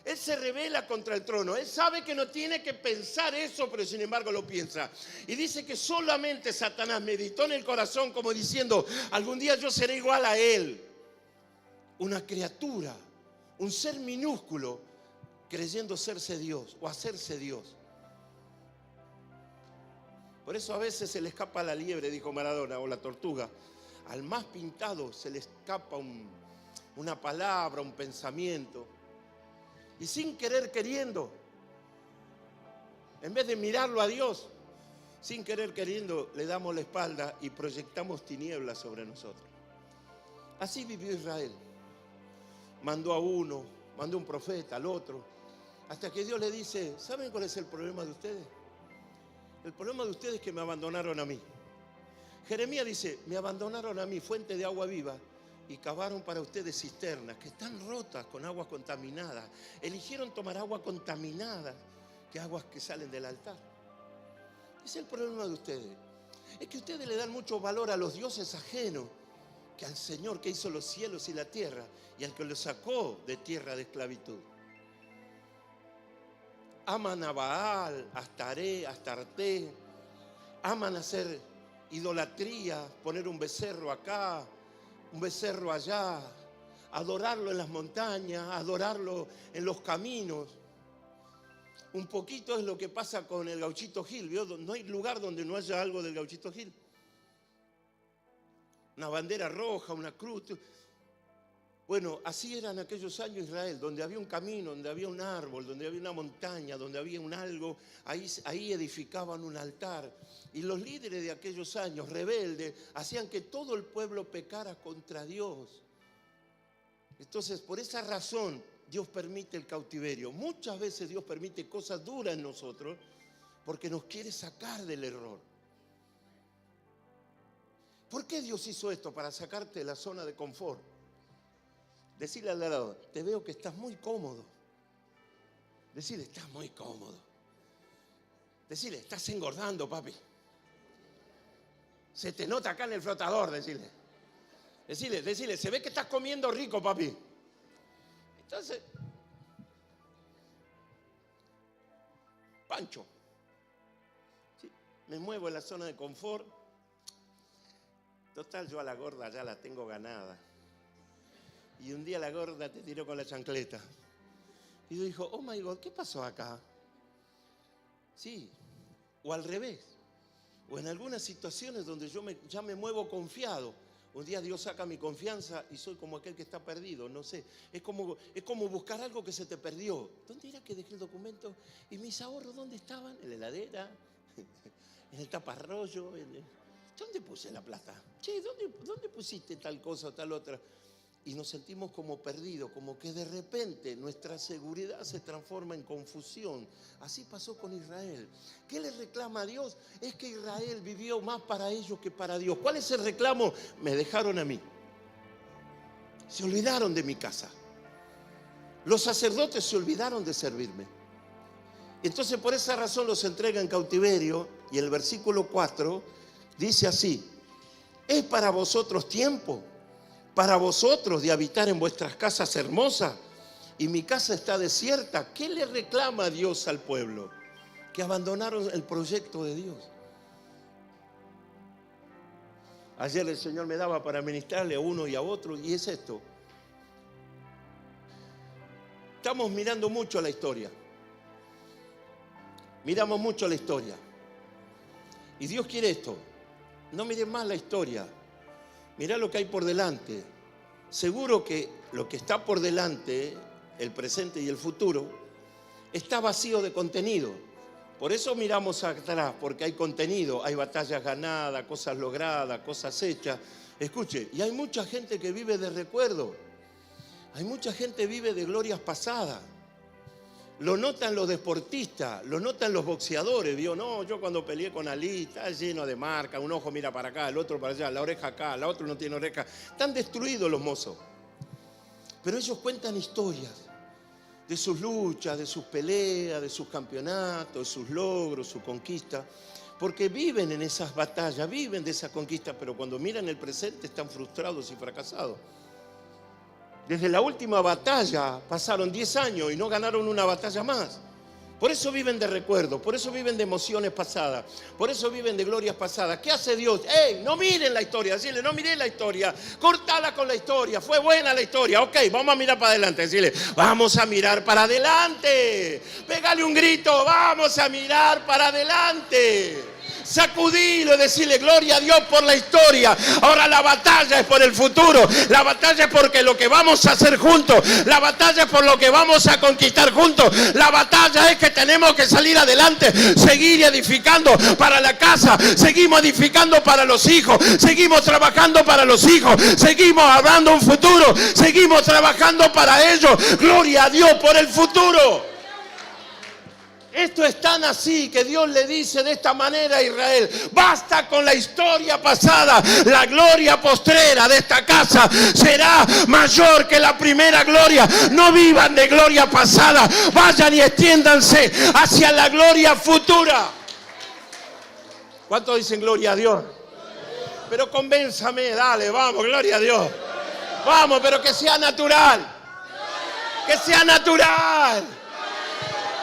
Él se rebela contra el trono. Él sabe que no tiene que pensar eso, pero sin embargo lo piensa. Y dice que solamente Satanás meditó en el corazón como diciendo, algún día yo seré igual a él. Una criatura, un ser minúsculo, creyendo serse Dios o hacerse Dios. Por eso a veces se le escapa la liebre, dijo Maradona, o la tortuga. Al más pintado se le escapa una palabra, un pensamiento. Y sin querer queriendo, en vez de mirarlo a Dios, sin querer queriendo, le damos la espalda y proyectamos tinieblas sobre nosotros. Así vivió Israel. Mandó a uno, mandó un profeta, al otro, hasta que Dios le dice, ¿saben cuál es el problema de ustedes? El problema de ustedes es que me abandonaron a mí. Jeremías dice, me abandonaron a mí, fuente de agua viva, y cavaron para ustedes cisternas que están rotas con aguas contaminadas. Eligieron tomar agua contaminada que aguas que salen del altar. Ese es el problema de ustedes. Es que ustedes le dan mucho valor a los dioses ajenos que al Señor que hizo los cielos y la tierra y al que los sacó de tierra de esclavitud. Aman a Baal, a Astarte, aman hacer idolatría, poner un becerro acá, un becerro allá, adorarlo en las montañas, adorarlo en los caminos. Un poquito es lo que pasa con el Gauchito Gil, ¿vio? No hay lugar donde no haya algo del Gauchito Gil. Una bandera roja, una cruz. Bueno, así era en aquellos años Israel, donde había un camino, donde había un árbol, donde había una montaña, donde había un algo, ahí edificaban un altar. Y los líderes de aquellos años, rebeldes, hacían que todo el pueblo pecara contra Dios. Entonces, por esa razón, Dios permite el cautiverio. Muchas veces Dios permite cosas duras en nosotros porque nos quiere sacar del error. ¿Por qué Dios hizo esto? Para sacarte de la zona de confort. Decirle al lado, te veo que estás muy cómodo. Decirle, estás muy cómodo. Decirle, estás engordando, papi. Se te nota acá en el flotador, decirle. Decirle, se ve que estás comiendo rico, papi. Entonces, Pancho, ¿sí? Me muevo en la zona de confort. Total, yo a la gorda ya la tengo ganada. Y un día la gorda te tiró con la chancleta. Y yo dijo, oh my God, ¿qué pasó acá? Sí, o al revés. O en algunas situaciones donde yo ya me muevo confiado. Un día Dios saca mi confianza y soy como aquel que está perdido, no sé. Es como buscar algo que se te perdió. ¿Dónde era que dejé el documento? ¿Y mis ahorros dónde estaban? En la heladera, en el taparrollo. ¿Dónde puse la plata? Che, ¿dónde pusiste tal cosa o tal otra? Y nos sentimos como perdidos, como que de repente nuestra seguridad se transforma en confusión. Así pasó con Israel. ¿Qué le reclama a Dios? Es que Israel vivió más para ellos que para Dios. ¿Cuál es el reclamo? Me dejaron a mí. Se olvidaron de mi casa. Los sacerdotes se olvidaron de servirme. Entonces por esa razón los entrega en cautiverio. Y el versículo 4 dice así: es para vosotros tiempo, para vosotros de habitar en vuestras casas hermosas, y mi casa está desierta. ¿Qué le reclama Dios al pueblo? Que abandonaron el proyecto de Dios. Ayer el Señor me daba para ministrarle a uno y a otro, y es esto. Estamos mirando mucho la historia. Miramos mucho la historia. Y Dios quiere esto. No miren más la historia. Mirá lo que hay por delante. Seguro que lo que está por delante, el presente y el futuro, está vacío de contenido. Por eso miramos atrás, porque hay contenido, hay batallas ganadas, cosas logradas, cosas hechas. Escuche, y hay mucha gente que vive de recuerdo. Hay mucha gente que vive de glorias pasadas. Lo notan los deportistas, lo notan los boxeadores. ¿Vio? No, yo cuando peleé con Ali, está lleno de marca, un ojo mira para acá, el otro para allá, la oreja acá, la otra no tiene oreja. Están destruidos los mozos. Pero ellos cuentan historias de sus luchas, de sus peleas, de sus campeonatos, de sus logros, su conquista. Porque viven en esas batallas, viven de esa conquista, pero cuando miran el presente están frustrados y fracasados. Desde la última batalla pasaron 10 años y no ganaron una batalla más. Por eso viven de recuerdos, por eso viven de emociones pasadas, por eso viven de glorias pasadas. ¿Qué hace Dios? ¡Ey! No miren la historia, decirle, no miren la historia, cortala con la historia, fue buena la historia. Ok, vamos a mirar para adelante, decirle, vamos a mirar para adelante. Pégale un grito, vamos a mirar para adelante. Sacudilo y decirle gloria a Dios por la historia. Ahora la batalla es por el futuro. La batalla es porque lo que vamos a hacer juntos. La batalla es por lo que vamos a conquistar juntos. La batalla es que tenemos que salir adelante, seguir edificando para la casa, seguimos edificando para los hijos, seguimos trabajando para los hijos, seguimos hablando un futuro, seguimos trabajando para ellos. Gloria a Dios por el futuro. Esto es tan así que Dios le dice de esta manera a Israel: basta con la historia pasada, la gloria postrera de esta casa será mayor que la primera gloria. No vivan de gloria pasada, vayan y extiéndanse hacia la gloria futura. ¿Cuántos dicen gloria a Dios? Pero convénzame, dale, vamos, gloria a Dios. Vamos, pero que sea natural. Que sea natural.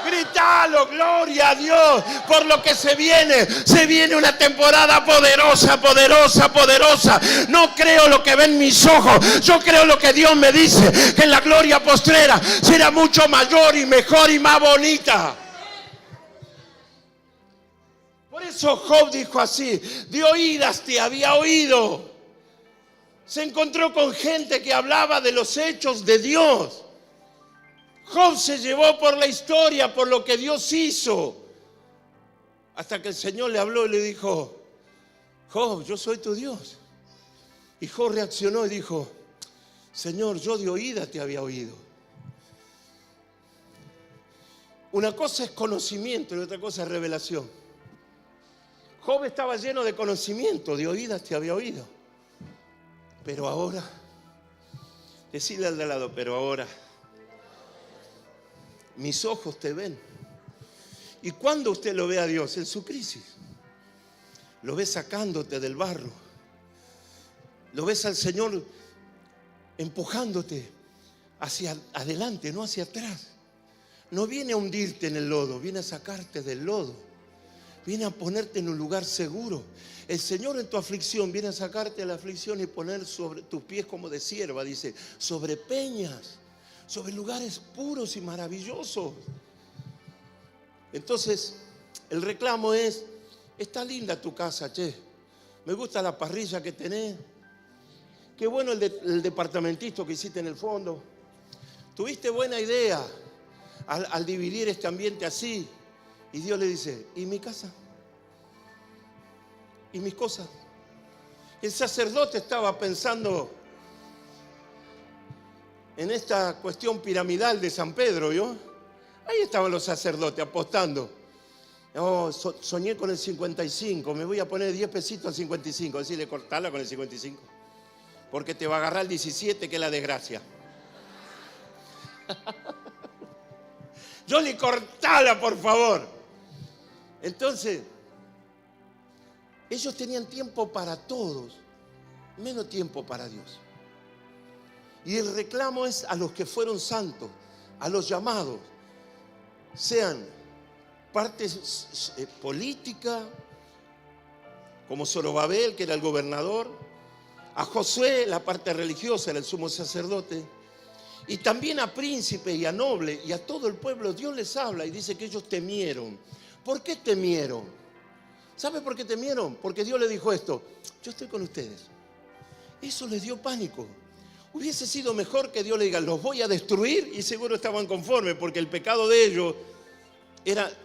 Gritalo, gloria a Dios por lo que se viene. Se viene una temporada poderosa, poderosa, poderosa. No creo lo que ven mis ojos. Yo creo lo que Dios me dice, que la gloria postrera será mucho mayor y mejor y más bonita. eso Job dijo así: de oídas te había oído. Se encontró con gente que hablaba de los hechos de Dios. Job se llevó por la historia, por lo que Dios hizo. Hasta que el Señor le habló y le dijo: Job, yo soy tu Dios. Y Job reaccionó y dijo: Señor, yo de oídas te había oído. Una cosa es conocimiento y otra cosa es revelación. Job estaba lleno de conocimiento, de oídas te había oído. Pero ahora, decirle al de al lado, pero ahora, mis ojos te ven. ¿Y cuándo usted lo ve a Dios? En su crisis. Lo ves sacándote del barro. Lo ves al Señor empujándote hacia adelante, no hacia atrás. No viene a hundirte en el lodo, viene a sacarte del lodo. Viene a ponerte en un lugar seguro. El Señor en tu aflicción viene a sacarte de la aflicción y poner sobre tus pies como de sierva, dice, sobre peñas, sobre lugares puros y maravillosos. Entonces, el reclamo es: está linda tu casa, che. Me gusta la parrilla que tenés. Qué bueno el departamentito que hiciste en el fondo. Tuviste buena idea al dividir este ambiente así. Y Dios le dice: ¿y mi casa? ¿Y mis cosas? El sacerdote estaba pensando en esta cuestión piramidal de San Pedro, ¿vio? Ahí estaban los sacerdotes apostando. Oh, soñé con el 55, me voy a poner 10 pesitos al 55. Decirle: cortala con el 55, porque te va a agarrar el 17, que es la desgracia. Yo le cortala, por favor. Entonces, ellos tenían tiempo para todos, menos tiempo para Dios. Y el reclamo es a los que fueron santos, a los llamados, sean parte política, como Zorobabel, que era el gobernador, a Josué, la parte religiosa, era el sumo sacerdote, y también a príncipe y a noble y a todo el pueblo. Dios les habla y dice que ellos temieron. ¿Por qué temieron? ¿Sabe por qué temieron? Porque Dios les dijo esto: yo estoy con ustedes. Eso les dio pánico. Hubiese sido mejor que Dios le diga: los voy a destruir, y seguro estaban conformes, porque el pecado de ellos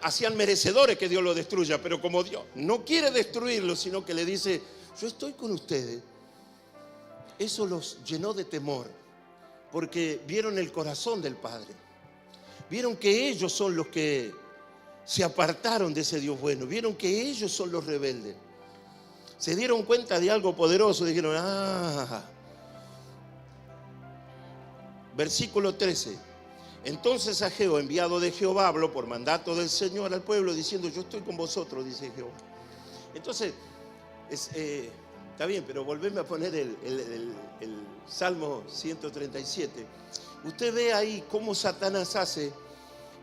hacían merecedores que Dios los destruya. Pero como Dios no quiere destruirlos, sino que le dice: yo estoy con ustedes, eso los llenó de temor, porque vieron el corazón del Padre. Vieron que ellos son los que se apartaron de ese Dios bueno. Vieron que ellos son los rebeldes. Se dieron cuenta de algo poderoso. Dijeron: Versículo 13. Entonces Ageo, enviado de Jehová, habló por mandato del Señor al pueblo, diciendo: yo estoy con vosotros, dice Jehová. Entonces, está bien, pero volveme a poner el Salmo 137. Usted ve ahí cómo Satanás hace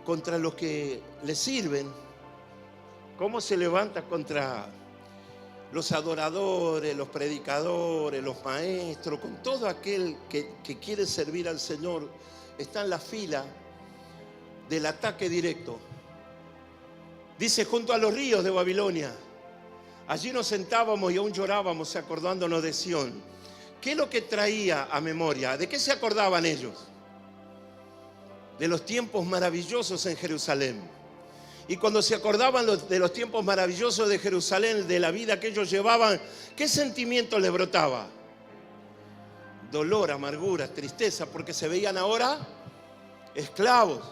contra los que le sirven, cómo se levanta contra los adoradores, los predicadores, los maestros, con todo aquel que quiere servir al Señor. Está en la fila del ataque directo. Dice: junto a los ríos de Babilonia, allí nos sentábamos y aún llorábamos acordándonos de Sión. ¿Qué es lo que traía a memoria? ¿De qué se acordaban ellos? De los tiempos maravillosos en Jerusalén. Y cuando se acordaban de los tiempos maravillosos de Jerusalén, de la vida que ellos llevaban, ¿qué sentimiento les brotaba? Dolor, amargura, tristeza, porque se veían ahora esclavos.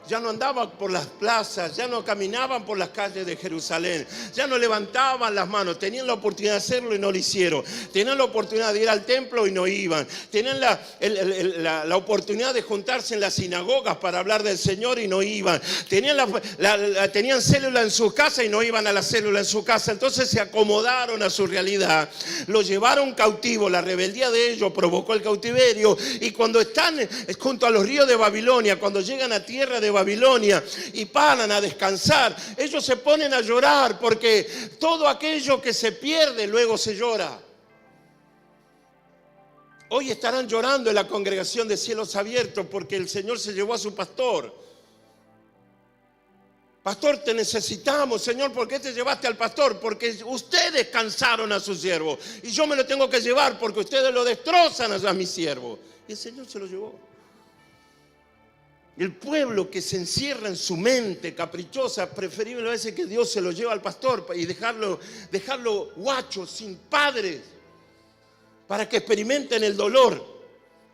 Ya no andaban por las plazas, ya no caminaban por las calles de Jerusalén, ya no levantaban las manos. Tenían la oportunidad de hacerlo y no lo hicieron. Tenían la oportunidad de ir al templo y no iban. Tenían la oportunidad de juntarse en las sinagogas para hablar del Señor y no iban. Tenían célula en sus casas y no iban a la célula en su casa. Entonces se acomodaron a su realidad. Lo llevaron cautivo. La rebeldía de ellos provocó el cautiverio. Y cuando están junto a los ríos de Babilonia, cuando llegan a tierra de Babilonia y paran a descansar, ellos se ponen a llorar, porque todo aquello que se pierde luego se llora. Hoy estarán llorando en la congregación de Cielos Abiertos porque el Señor se llevó a su pastor. Pastor, te necesitamos, Señor. ¿Por qué te llevaste al pastor? Porque ustedes cansaron a su siervo. Y yo me lo tengo que llevar porque ustedes lo destrozan a mi siervo. Y el Señor se lo llevó. El pueblo que se encierra en su mente caprichosa, preferible a veces que Dios se lo lleva al pastor y dejarlo guacho, sin padres, para que experimenten el dolor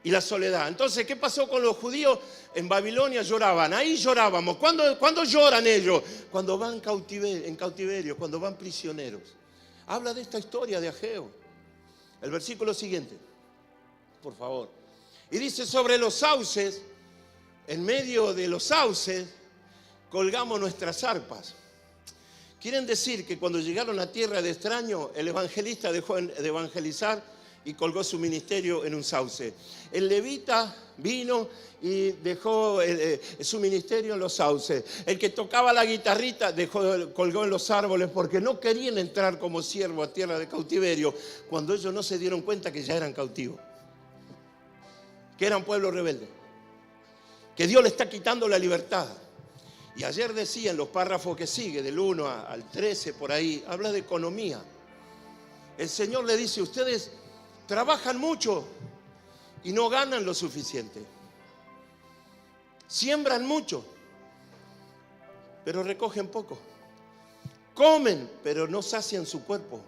y la soledad. Entonces, ¿qué pasó con los judíos? En Babilonia lloraban, ahí llorábamos. ¿Cuándo lloran ellos? Cuando van en cautiverio, cuando van prisioneros. Habla de esta historia de Ageo. El versículo siguiente, por favor. Y dice, sobre los sauces, en medio de los sauces, colgamos nuestras arpas. Quieren decir que cuando llegaron a tierra de extraño, el evangelista dejó de evangelizar y colgó su ministerio en un sauce. El levita vino y dejó su ministerio en los sauces. El que tocaba la guitarrita colgó en los árboles porque no querían entrar como siervo a tierra de cautiverio cuando ellos no se dieron cuenta que ya eran cautivos, que eran pueblo rebelde, que Dios le está quitando la libertad. Y ayer decía en los párrafos que sigue, del 1 al 13 por ahí, habla de economía. El Señor le dice, ustedes trabajan mucho y no ganan lo suficiente. Siembran mucho, pero recogen poco. Comen, pero no sacian su cuerpo.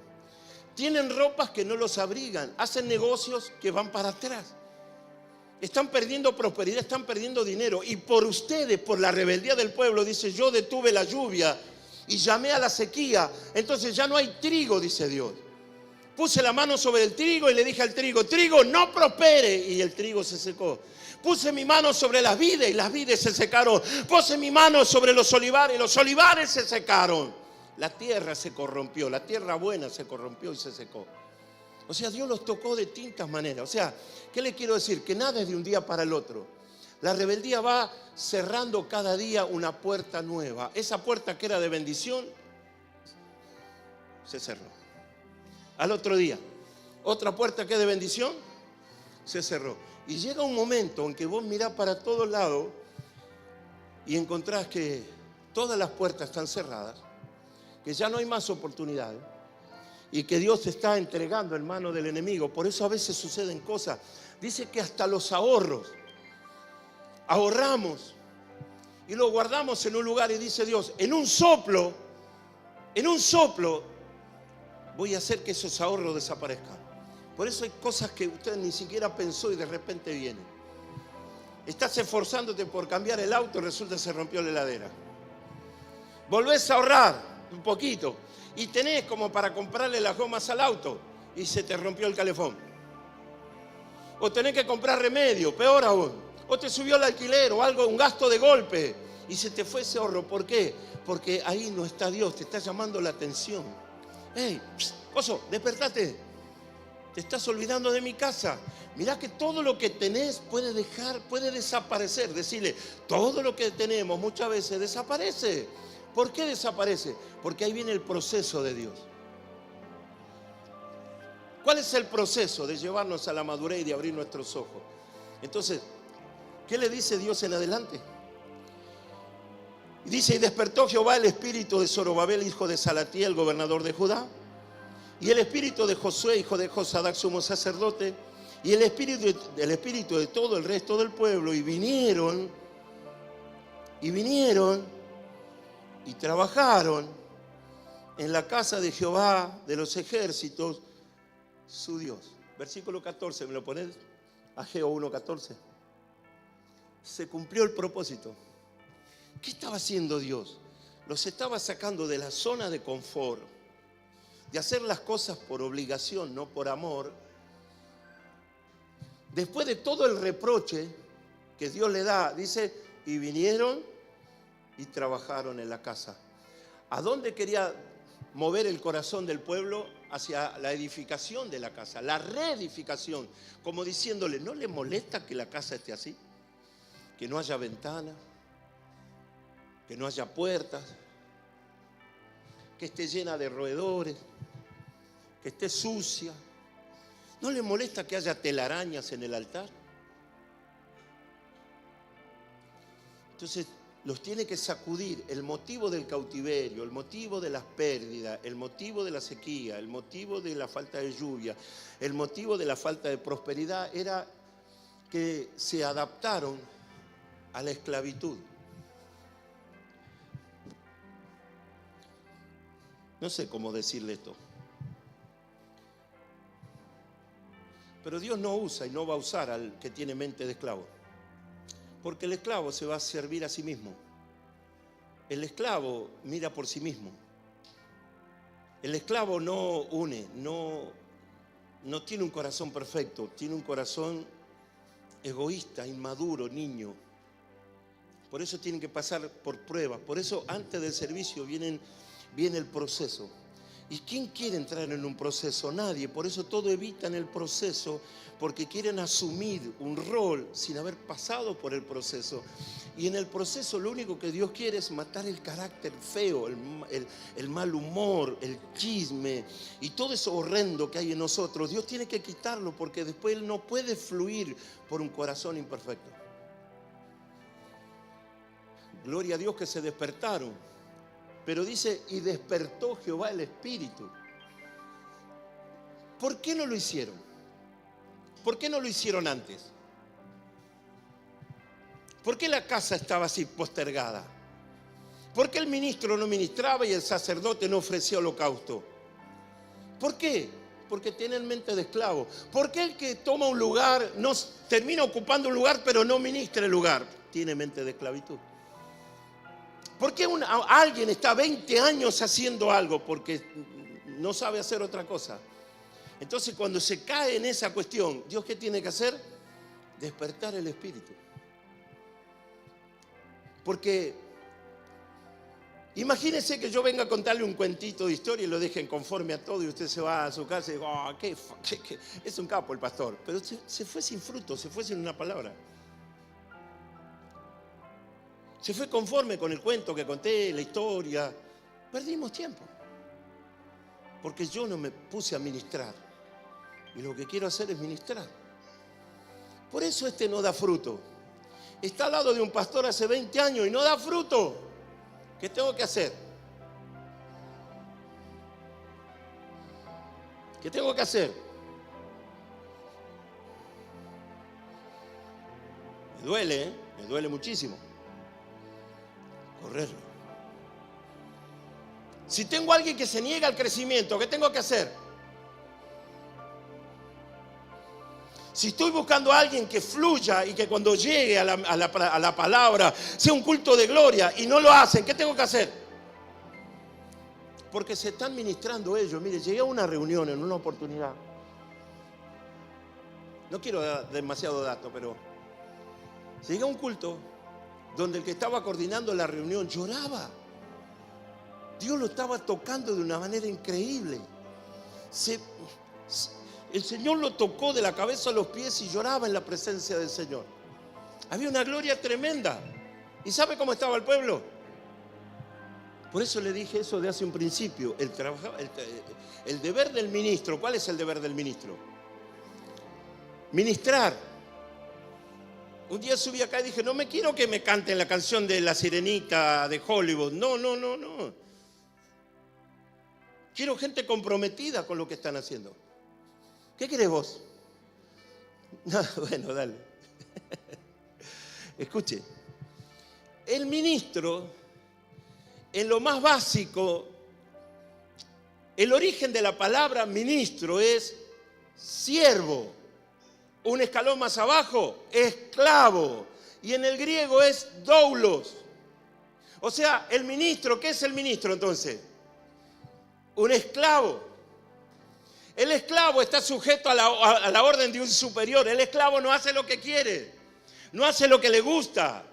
Tienen ropas que no los abrigan. Hacen negocios que van para atrás. Están perdiendo prosperidad, están perdiendo dinero. Y por ustedes, por la rebeldía del pueblo, dice, yo detuve la lluvia y llamé a la sequía. Entonces ya no hay trigo, dice Dios. Puse la mano sobre el trigo y le dije al trigo, trigo, no prospere. Y el trigo se secó. Puse mi mano sobre las vides y las vides se secaron. Puse mi mano sobre los olivares y los olivares se secaron. La tierra se corrompió, la tierra buena se corrompió y se secó. O sea, Dios los tocó de distintas maneras. O sea, ¿qué le quiero decir? Que nada es de un día para el otro. La rebeldía va cerrando cada día una puerta nueva. Esa puerta que era de bendición se cerró. Al otro día, otra puerta que es de bendición se cerró. Y llega un momento en que vos mirás para todos lados y encontrás que todas las puertas están cerradas, que ya no hay más oportunidades y que Dios te está entregando en manos del enemigo. Por eso a veces suceden cosas. Dice que hasta los ahorramos y lo guardamos en un lugar y dice Dios, en un soplo voy a hacer que esos ahorros desaparezcan. Por eso hay cosas que usted ni siquiera pensó y de repente vienen. Estás esforzándote por cambiar el auto y resulta que se rompió la heladera. Volvés a ahorrar un poquito y tenés como para comprarle las gomas al auto y se te rompió el calefón. O tenés que comprar remedio, peor aún. O te subió el alquiler o algo, un gasto de golpe y se te fue ese ahorro. ¿Por qué? Porque ahí no está Dios, te está llamando la atención. ¡Hey, oso, despertate! Te estás olvidando de mi casa. Mirá que todo lo que tenés puede desaparecer. Decirle, todo lo que tenemos muchas veces desaparece. ¿Por qué desaparece? Porque ahí viene el proceso de Dios. ¿Cuál es el proceso de llevarnos a la madurez y de abrir nuestros ojos? Entonces, ¿qué le dice Dios en adelante? Dice, y despertó Jehová el espíritu de Zorobabel, hijo de Salatiel, gobernador de Judá, y el espíritu de Josué, hijo de Josadac, sumo sacerdote, y el espíritu de todo el resto del pueblo, y vinieron y trabajaron en la casa de Jehová de los ejércitos, su Dios. Versículo 14, ¿me lo pones? Ageo 1:14. Se cumplió el propósito. ¿Qué estaba haciendo Dios? Los estaba sacando de la zona de confort, de hacer las cosas por obligación, no por amor. Después de todo el reproche que Dios le da, dice, y vinieron y trabajaron en la casa. ¿A dónde quería mover el corazón del pueblo? Hacia la edificación de la casa, la reedificación, como diciéndole, ¿no le molesta que la casa esté así? Que no haya ventanas, que no haya puertas, que esté llena de roedores, que esté sucia. ¿No le molesta que haya telarañas en el altar? Entonces los tiene que sacudir. El motivo del cautiverio, el motivo de las pérdidas, el motivo de la sequía, el motivo de la falta de lluvia, el motivo de la falta de prosperidad era que se adaptaron a la esclavitud. No sé cómo decirle esto. Pero Dios no usa y no va a usar al que tiene mente de esclavo. Porque el esclavo se va a servir a sí mismo. El esclavo mira por sí mismo. El esclavo no une, no tiene un corazón perfecto, tiene un corazón egoísta, inmaduro, niño. Por eso tienen que pasar por pruebas. Por eso antes del servicio viene el proceso. ¿Y quién quiere entrar en un proceso? Nadie. Por eso todo evitan el proceso, porque quieren asumir un rol sin haber pasado por el proceso. Y en el proceso lo único que Dios quiere es matar el carácter feo, el mal humor, el chisme y todo eso horrendo que hay en nosotros. Dios tiene que quitarlo, porque después Él no puede fluir por un corazón imperfecto. Gloria a Dios que se despertaron. Pero dice, y despertó Jehová el espíritu. ¿Por qué no lo hicieron? ¿Por qué no lo hicieron antes? ¿Por qué la casa estaba así postergada? ¿Por qué el ministro no ministraba y el sacerdote no ofrecía holocausto? ¿Por qué? Porque tienen mente de esclavo. ¿Por qué el que toma un lugar no termina ocupando un lugar pero no ministra el lugar? Tiene mente de esclavitud. ¿Por qué alguien está 20 años haciendo algo? Porque no sabe hacer otra cosa. Entonces, cuando se cae en esa cuestión, ¿Dios qué tiene que hacer? Despertar el espíritu. Porque imagínense que yo venga a contarle un cuentito de historia y lo dejen conforme a todo y usted se va a su casa y dice, oh, ¿qué? Es un capo el pastor. Pero se fue sin fruto, se fue sin una palabra. Se fue conforme con el cuento que conté, la historia. Perdimos tiempo. Porque yo no me puse a ministrar. Y lo que quiero hacer es ministrar. Por eso no da fruto. Está al lado de un pastor hace 20 años y no da fruto. ¿Qué tengo que hacer? ¿Qué tengo que hacer? Me duele, ¿eh? Me duele muchísimo. Correrlo. Si tengo a alguien que se niega al crecimiento, ¿qué tengo que hacer? Si estoy buscando a alguien que fluya y que cuando llegue a la palabra sea un culto de gloria y no lo hacen, ¿qué tengo que hacer? Porque se están ministrando ellos. Mire, llegué a una reunión en una oportunidad. No quiero dar demasiado dato, pero llegué a un culto donde el que estaba coordinando la reunión lloraba. Dios lo estaba tocando de una manera increíble. El Señor lo tocó de la cabeza a los pies y lloraba en la presencia del Señor. Había una gloria tremenda. ¿Y sabe cómo estaba el pueblo? Por eso le dije eso de hace un principio. El deber del ministro. ¿Cuál es el deber del ministro? Ministrar. Un día subí acá y dije, no me quiero que me canten la canción de La Sirenita de Hollywood. No. Quiero gente comprometida con lo que están haciendo. ¿Qué querés vos? No, bueno, dale. Escuche. El ministro, en lo más básico, el origen de la palabra ministro es siervo. Un escalón más abajo, esclavo. Y en el griego es doulos. O sea, el ministro, ¿qué es el ministro entonces? Un esclavo. El esclavo está sujeto a la orden de un superior. El esclavo no hace lo que quiere. No hace lo que le gusta.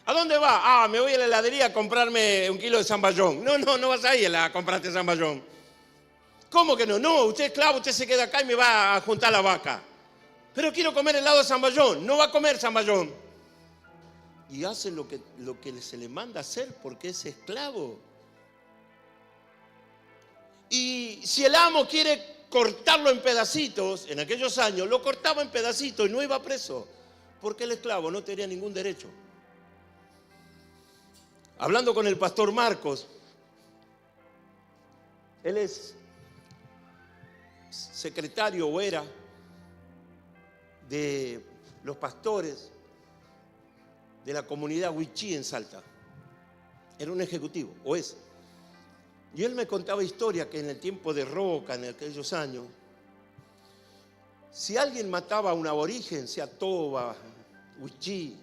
¿A dónde va? Me voy a la heladería a comprarme 1 kilo de zamballón. No vas a ir a comprarte zamballón. ¿Cómo que no? No, usted es esclavo, usted se queda acá y me va a juntar la vaca. Pero quiero comer helado de zamballón. No va a comer zamballón. Y hace lo que se le manda hacer porque es esclavo. Y si el amo quiere cortarlo en pedacitos, en aquellos años lo cortaba en pedacitos y no iba preso. Porque el esclavo no tenía ningún derecho. hablando con el pastor Marcos, él es secretario o era de los pastores de la comunidad Wichí en Salta. Era un ejecutivo, o es. Y él me contaba historias que en el tiempo de Roca, en aquellos años, si alguien mataba a un aborigen, sea Toba, Wichí,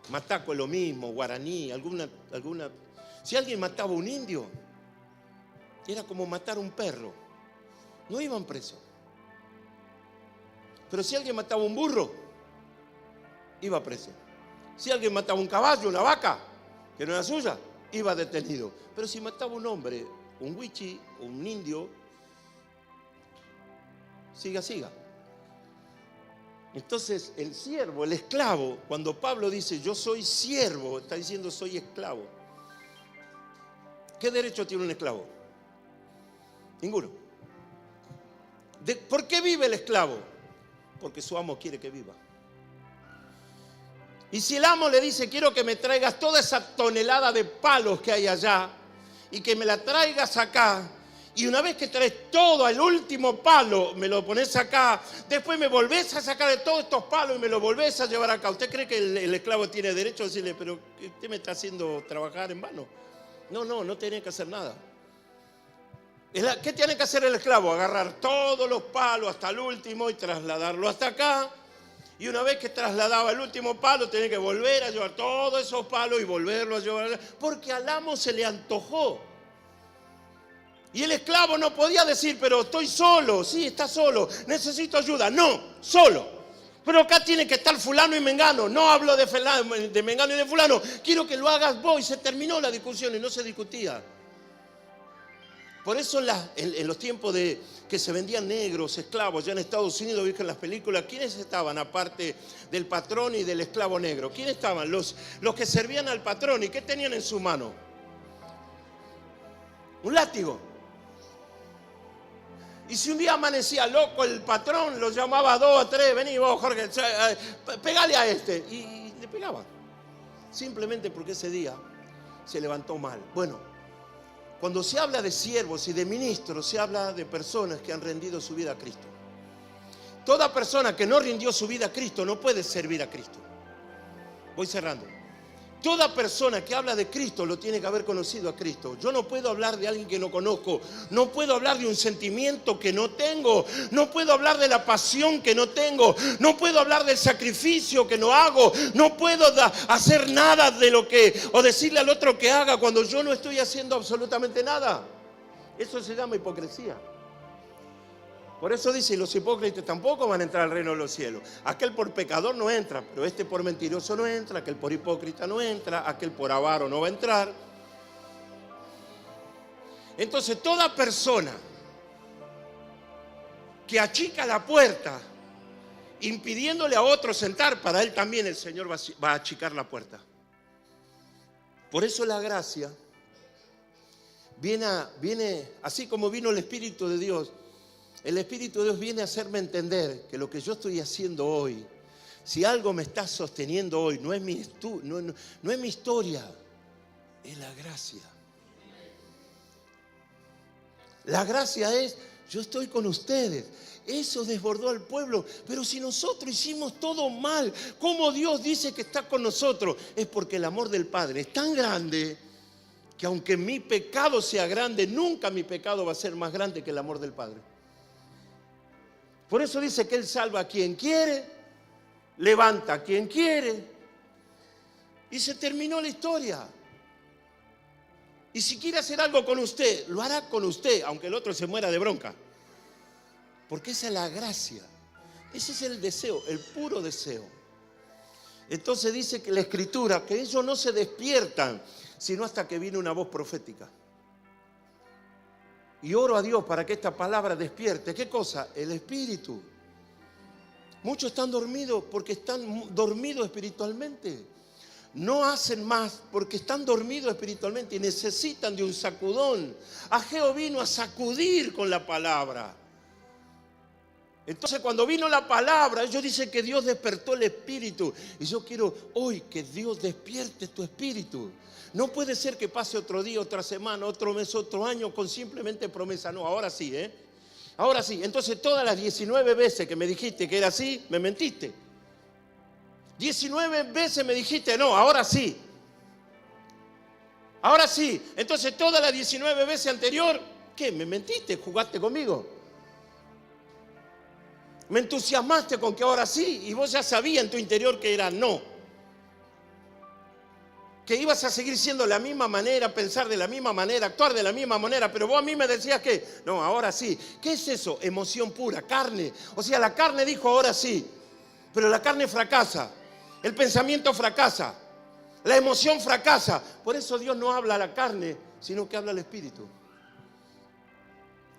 Mataco es lo mismo, Guaraní, alguna. Si alguien mataba a un indio, era como matar a un perro. No iban presos. Pero si alguien mataba a un burro, iba preso. Si alguien mataba a un caballo, una vaca, que no era suya, iba detenido. Pero si mataba a un hombre, un wichí, un indio, siga. Entonces el siervo, el esclavo, cuando Pablo dice yo soy siervo, está diciendo soy esclavo. ¿Qué derecho tiene un esclavo? Ninguno. ¿Por qué vive el esclavo? Porque su amo quiere que viva. Y si el amo le dice quiero que me traigas toda esa tonelada de palos que hay allá y que me la traigas acá, y una vez que traes todo el último palo me lo pones acá, después me volvés a sacar de todos estos palos y me lo volvés a llevar acá, ¿usted cree que el esclavo tiene derecho a decirle pero usted me está haciendo trabajar en vano? No tiene que hacer nada. ¿Qué tiene que hacer el esclavo? Agarrar todos los palos hasta el último y trasladarlo hasta acá. Y una vez que trasladaba el último palo, tenía que volver a llevar todos esos palos y volverlo a llevar. Porque al amo se le antojó. Y el esclavo no podía decir, pero estoy solo. Sí, está solo. Necesito ayuda. No, solo. Pero acá tiene que estar fulano y mengano. No hablo de mengano y de fulano. Quiero que lo hagas vos. Y se terminó la discusión y no se discutía. Por eso en los tiempos de que se vendían negros, esclavos, ya en Estados Unidos, viste en las películas, ¿quiénes estaban aparte del patrón y del esclavo negro? ¿Quiénes estaban? Los que servían al patrón. ¿Y qué tenían en su mano? Un látigo. Y si un día amanecía loco el patrón, lo llamaba a 2 o 3, vení vos Jorge, pegale a este. Y le pegaba. Simplemente porque ese día se levantó mal. Bueno. Cuando se habla de siervos y de ministros, se habla de personas que han rendido su vida a Cristo. Toda persona que no rindió su vida a Cristo no puede servir a Cristo. Voy cerrando. Toda persona que habla de Cristo lo tiene que haber conocido a Cristo. Yo no puedo hablar de alguien que no conozco. No puedo hablar de un sentimiento que no tengo. No puedo hablar de la pasión que no tengo. No puedo hablar del sacrificio que no hago. No puedo hacer nada de lo que, o decirle al otro que haga cuando yo no estoy haciendo absolutamente nada. Eso se llama hipocresía. Por eso dice, los hipócritas tampoco van a entrar al reino de los cielos. Aquel por pecador no entra, pero este por mentiroso no entra, aquel por hipócrita no entra, aquel por avaro no va a entrar. Entonces toda persona que achica la puerta, impidiéndole a otro entrar, para él también el Señor va a achicar la puerta. Por eso la gracia viene así como vino el Espíritu de Dios. El Espíritu de Dios viene a hacerme entender que lo que yo estoy haciendo hoy, si algo me está sosteniendo hoy, no es mi historia, es la gracia. La gracia es, yo estoy con ustedes. Eso desbordó al pueblo. Pero si nosotros hicimos todo mal, ¿cómo Dios dice que está con nosotros? Es porque el amor del Padre es tan grande que aunque mi pecado sea grande, nunca mi pecado va a ser más grande que el amor del Padre. Por eso dice que Él salva a quien quiere, levanta a quien quiere. Y se terminó la historia. Y si quiere hacer algo con usted, lo hará con usted, aunque el otro se muera de bronca. Porque esa es la gracia. Ese es el deseo, el puro deseo. Entonces dice que la Escritura, que ellos no se despiertan, sino hasta que viene una voz profética. Y oro a Dios para que esta palabra despierte. ¿Qué cosa? El espíritu. Muchos están dormidos porque están dormidos espiritualmente. No hacen más porque están dormidos espiritualmente y necesitan de un sacudón. Ageo vino a sacudir con la palabra. Entonces cuando vino la palabra, ellos dicen que Dios despertó el espíritu. Y yo quiero hoy que Dios despierte tu espíritu. No puede ser que pase otro día, otra semana, otro mes, otro año con simplemente promesa. No, ahora sí, Ahora sí. Entonces todas las 19 veces que me dijiste que era así, me mentiste. 19 veces me dijiste, no, ahora sí. Ahora sí. Entonces todas las 19 veces anterior, ¿qué? ¿Me mentiste? ¿Jugaste conmigo? Me entusiasmaste con que ahora sí, y vos ya sabías en tu interior que era no. Que ibas a seguir siendo de la misma manera, pensar de la misma manera, actuar de la misma manera, pero vos a mí me decías que, no, ahora sí. ¿Qué es eso? Emoción pura, carne. O sea, la carne dijo ahora sí, pero la carne fracasa, el pensamiento fracasa, la emoción fracasa. Por eso Dios no habla a la carne, sino que habla al espíritu.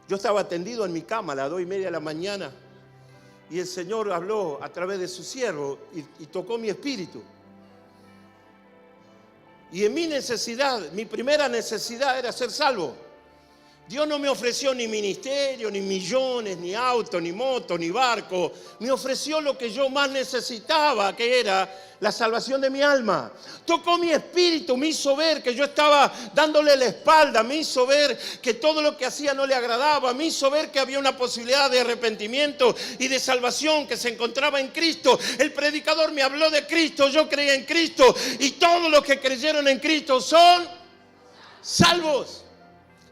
Yo estaba tendido en mi cama a las 2:30 de la mañana y el Señor habló a través de su siervo y tocó mi espíritu. Y en mi necesidad, mi primera necesidad era ser salvo. Dios no me ofreció ni ministerio, ni millones, ni auto, ni moto, ni barco. Me ofreció lo que yo más necesitaba, que era la salvación de mi alma. Tocó mi espíritu, me hizo ver que yo estaba dándole la espalda, me hizo ver que todo lo que hacía no le agradaba, me hizo ver que había una posibilidad de arrepentimiento y de salvación que se encontraba en Cristo. El predicador me habló de Cristo, yo creía en Cristo y todos los que creyeron en Cristo son salvos.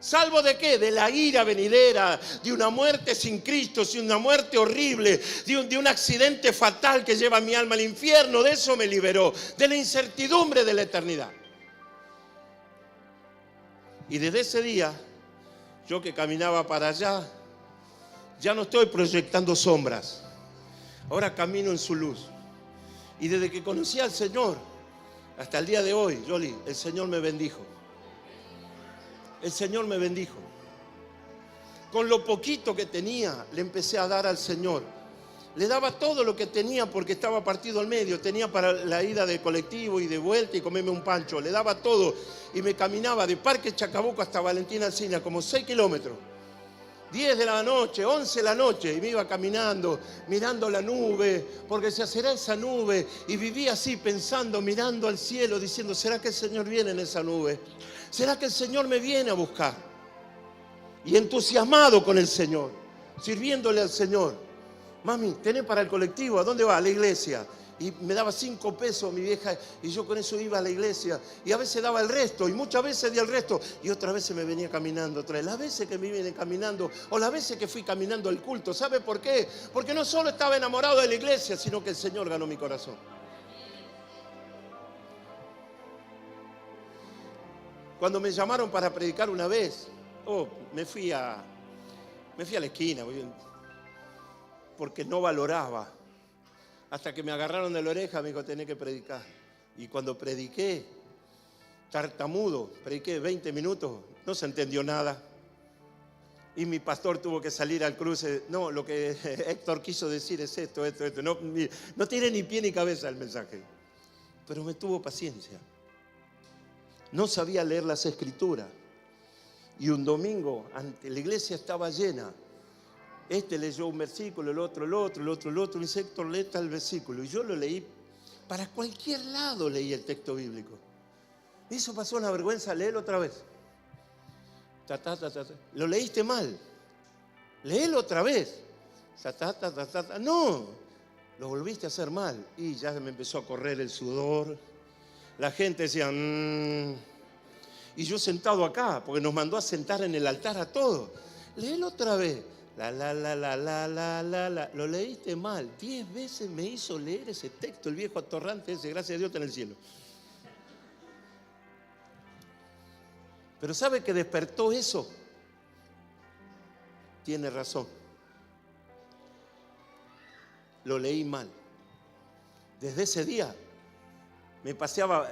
¿Salvo de qué? De la ira venidera, de una muerte sin Cristo, de una muerte horrible, de un accidente fatal que lleva mi alma al infierno. De eso me liberó, de la incertidumbre de la eternidad. Y desde ese día, yo que caminaba para allá, ya no estoy proyectando sombras. Ahora camino en su luz. Y desde que conocí al Señor, hasta el día de hoy, Yoli, el Señor me bendijo. El Señor me bendijo. Con lo poquito que tenía, le empecé a dar al Señor. Le daba todo lo que tenía porque estaba partido al medio. Tenía para la ida de colectivo y de vuelta y comerme un pancho. Le daba todo y me caminaba de Parque Chacabuco hasta Valentín Alsina, como 6 kilómetros. 10 de la noche, 11 de la noche, y me iba caminando, mirando la nube, porque se hacerá esa nube, y vivía así pensando, mirando al cielo, diciendo, ¿será que el Señor viene en esa nube? ¿Será que el Señor me viene a buscar? Y entusiasmado con el Señor, sirviéndole al Señor. Mami, ¿tenés para el colectivo? ¿A dónde va? A la iglesia. Y me daba 5 pesos mi vieja y yo con eso iba a la iglesia. Y a veces daba el resto y muchas veces di el resto. Y otras veces me venía caminando otra vez. Las veces que me vine caminando o las veces que fui caminando al culto. ¿Sabe por qué? Porque no solo estaba enamorado de la iglesia, sino que el Señor ganó mi corazón. Cuando me llamaron para predicar una vez, me fui a la esquina porque no valoraba. Hasta que me agarraron de la oreja, me dijo, tenés que predicar. Y cuando prediqué, tartamudo, prediqué 20 minutos, no se entendió nada. Y mi pastor tuvo que salir al cruce. No, lo que Héctor quiso decir es esto. No tiene ni pie ni cabeza el mensaje. Pero me tuvo paciencia. No sabía leer las escrituras. Y un domingo, la iglesia estaba llena. Este leyó un versículo, el otro. Y dice, Héctor, lee tal versículo. Y yo lo leí, para cualquier lado leí el texto bíblico. Y eso pasó una vergüenza, léelo otra vez. Lo leíste mal. Léelo otra vez. No, lo volviste a hacer mal. Y ya me empezó a correr el sudor. La gente decía, Y yo sentado acá, porque nos mandó a sentar en el altar a todos. Léelo otra vez. Lo leíste mal. 10 veces me hizo leer ese texto, el viejo atorrante ese, gracias a Dios está en el cielo. Pero ¿sabe que despertó eso? Tiene razón. Lo leí mal. Desde ese día me paseaba,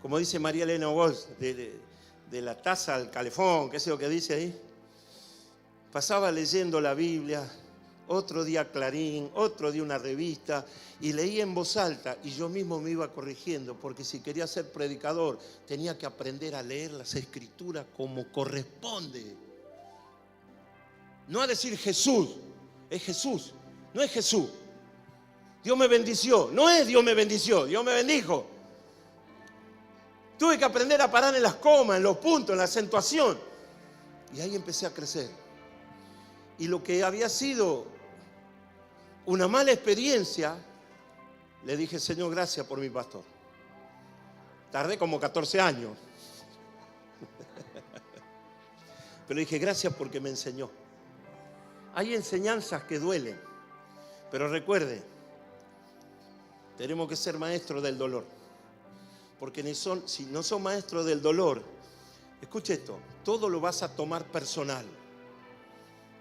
como dice María Elena Walsh, de la taza al calefón, qué sé lo que dice ahí. Pasaba leyendo la Biblia, otro día Clarín, otro día una revista, y leía en voz alta, y yo mismo me iba corrigiendo, porque si quería ser predicador, tenía que aprender a leer las Escrituras como corresponde. No a decir Jesús, Es Jesús, no es Jesús. Dios me bendició, no es Dios me bendició, Dios me bendijo. Tuve que aprender a parar en las comas, en los puntos, en la acentuación. Y ahí empecé a crecer. Y lo que había sido una mala experiencia, le dije, Señor, gracias por mi pastor. Tardé como 14 años. Pero dije, gracias porque me enseñó. Hay enseñanzas que duelen. Pero recuerde, tenemos que ser maestros del dolor. Porque si no son maestros del dolor, escuche esto, todo lo vas a tomar personal.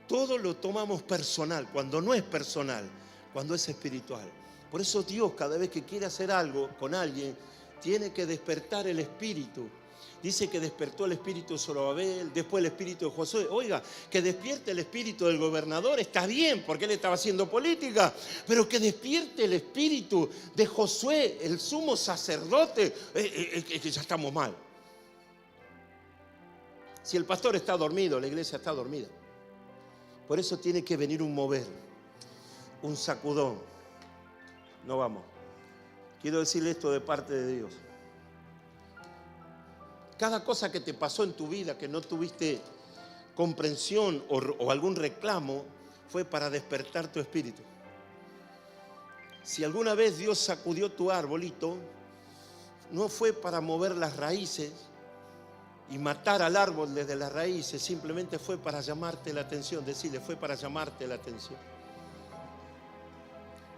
Todo lo tomamos personal, cuando no es personal, cuando es espiritual. Por eso Dios, cada vez que quiere hacer algo con alguien, tiene que despertar el espíritu. Dice que despertó el espíritu de Zorobabel, después el espíritu de Josué. Oiga, que despierte el espíritu del gobernador está bien, porque él estaba haciendo política, pero que despierte el espíritu de Josué, el sumo sacerdote, que ya estamos mal. Si el pastor está dormido, la iglesia está dormida. Por eso tiene que venir un mover, un sacudón. No vamos. Quiero decirle esto de parte de Dios. Cada cosa que te pasó en tu vida que no tuviste comprensión o algún reclamo fue para despertar tu espíritu. Si alguna vez Dios sacudió tu arbolito, no fue para mover las raíces y matar al árbol desde las raíces, simplemente fue para llamarte la atención. Decirle, fue para llamarte la atención.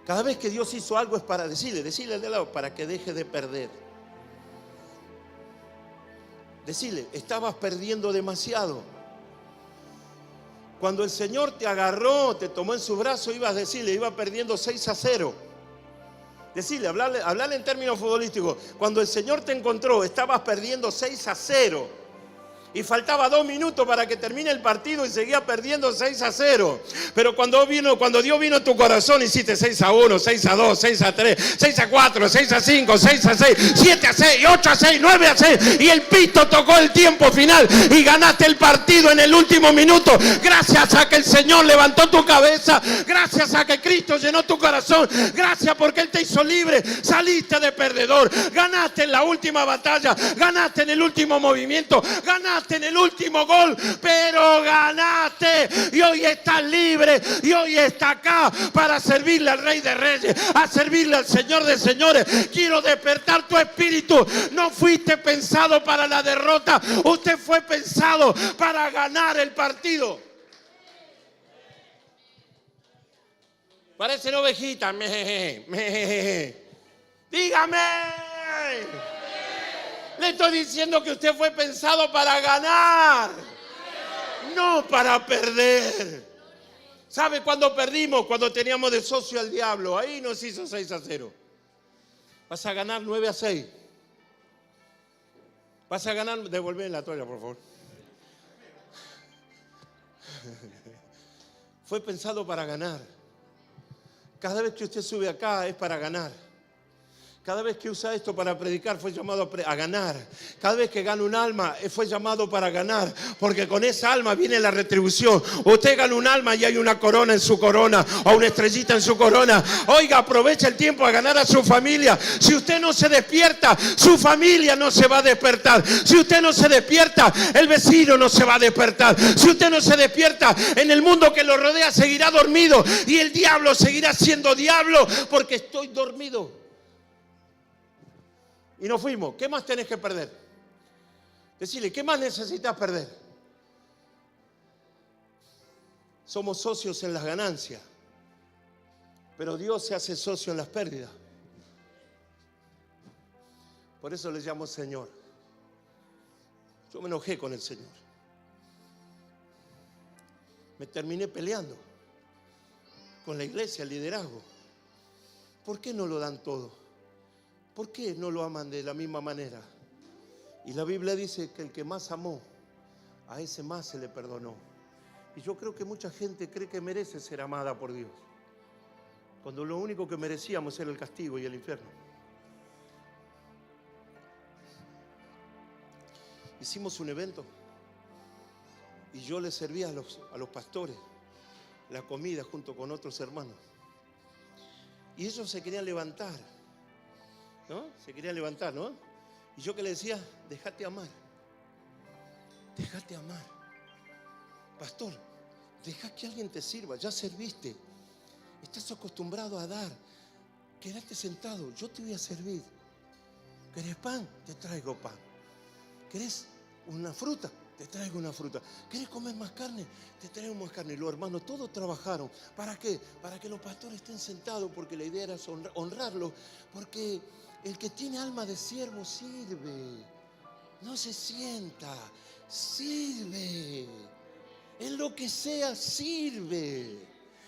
Cada vez que Dios hizo algo es para decirle de lado, para que deje de perder. Decirle, estabas perdiendo demasiado. Cuando el Señor te agarró, te tomó en su brazo, ibas a decirle, iba perdiendo 6-0. Decirle, hablarle en términos futbolísticos. Cuando el Señor te encontró, estabas perdiendo 6-0. Y faltaba 2 minutos para que termine el partido y seguía perdiendo 6-0. Pero cuando Dios vino a tu corazón, hiciste 6-1, 6-2, 6-3, 6-4, 6-5, 6-6, 7-6, 8-6, 9-6. Y el pito tocó el tiempo final y ganaste el partido en el último minuto. Gracias a que el Señor levantó tu cabeza. Gracias a que Cristo llenó tu corazón. Gracias porque Él te hizo libre. Saliste de perdedor. Ganaste en la última batalla. Ganaste en el último movimiento. Ganaste en el último gol, pero ganaste y hoy estás libre y hoy está acá para servirle al Rey de Reyes, a servirle al Señor de Señores. Quiero despertar tu espíritu. No fuiste pensado para la derrota, usted fue pensado para ganar el partido. Parecen ovejitas. Dígame. Le estoy diciendo que usted fue pensado para ganar, no para perder. ¿Sabe cuándo perdimos? Cuando teníamos de socio al diablo. Ahí nos hizo 6-0. Vas a ganar 9-6. Vas a ganar. Devolver la toalla, por favor. Fue pensado para ganar. Cada vez que usted sube acá es para ganar. Cada vez que usa esto para predicar fue llamado a ganar. Cada vez que gana un alma fue llamado para ganar. Porque con esa alma viene la retribución. Usted gana un alma y hay una corona en su corona. O una estrellita en su corona. Oiga, aprovecha el tiempo a ganar a su familia. Si usted no se despierta, su familia no se va a despertar. Si usted no se despierta, el vecino no se va a despertar. Si usted no se despierta, en el mundo que lo rodea seguirá dormido. Y el diablo seguirá siendo diablo porque estoy dormido. Y nos fuimos. ¿Qué más tenés que perder? Decirle, ¿qué más necesitas perder? Somos socios en las ganancias, pero Dios se hace socio en las pérdidas. Por eso le llamo Señor. Yo me enojé con el Señor. Me terminé peleando con la iglesia, el liderazgo. ¿Por qué no lo dan todo? ¿Por qué no lo aman de la misma manera? Y la Biblia dice que el que más amó, a ese más se le perdonó. Y yo creo que mucha gente cree que merece ser amada por Dios, cuando lo único que merecíamos era el castigo y el infierno. Hicimos un evento y yo le servía a los pastores la comida junto con otros hermanos. Y ellos se querían levantar, ¿no? Se querían levantar, ¿no? Y yo que le decía, déjate amar. Déjate amar. Pastor, deja que alguien te sirva, ya serviste. Estás acostumbrado a dar. Quédate sentado, yo te voy a servir. ¿Querés pan? Te traigo pan. ¿Querés una fruta? Te traigo una fruta. ¿Querés comer más carne? Te traigo más carne. Y los hermanos todos trabajaron. ¿Para qué? Para que los pastores estén sentados, porque la idea era honrarlos. Porque el que tiene alma de siervo sirve. No se sienta, sirve. En lo que sea, sirve.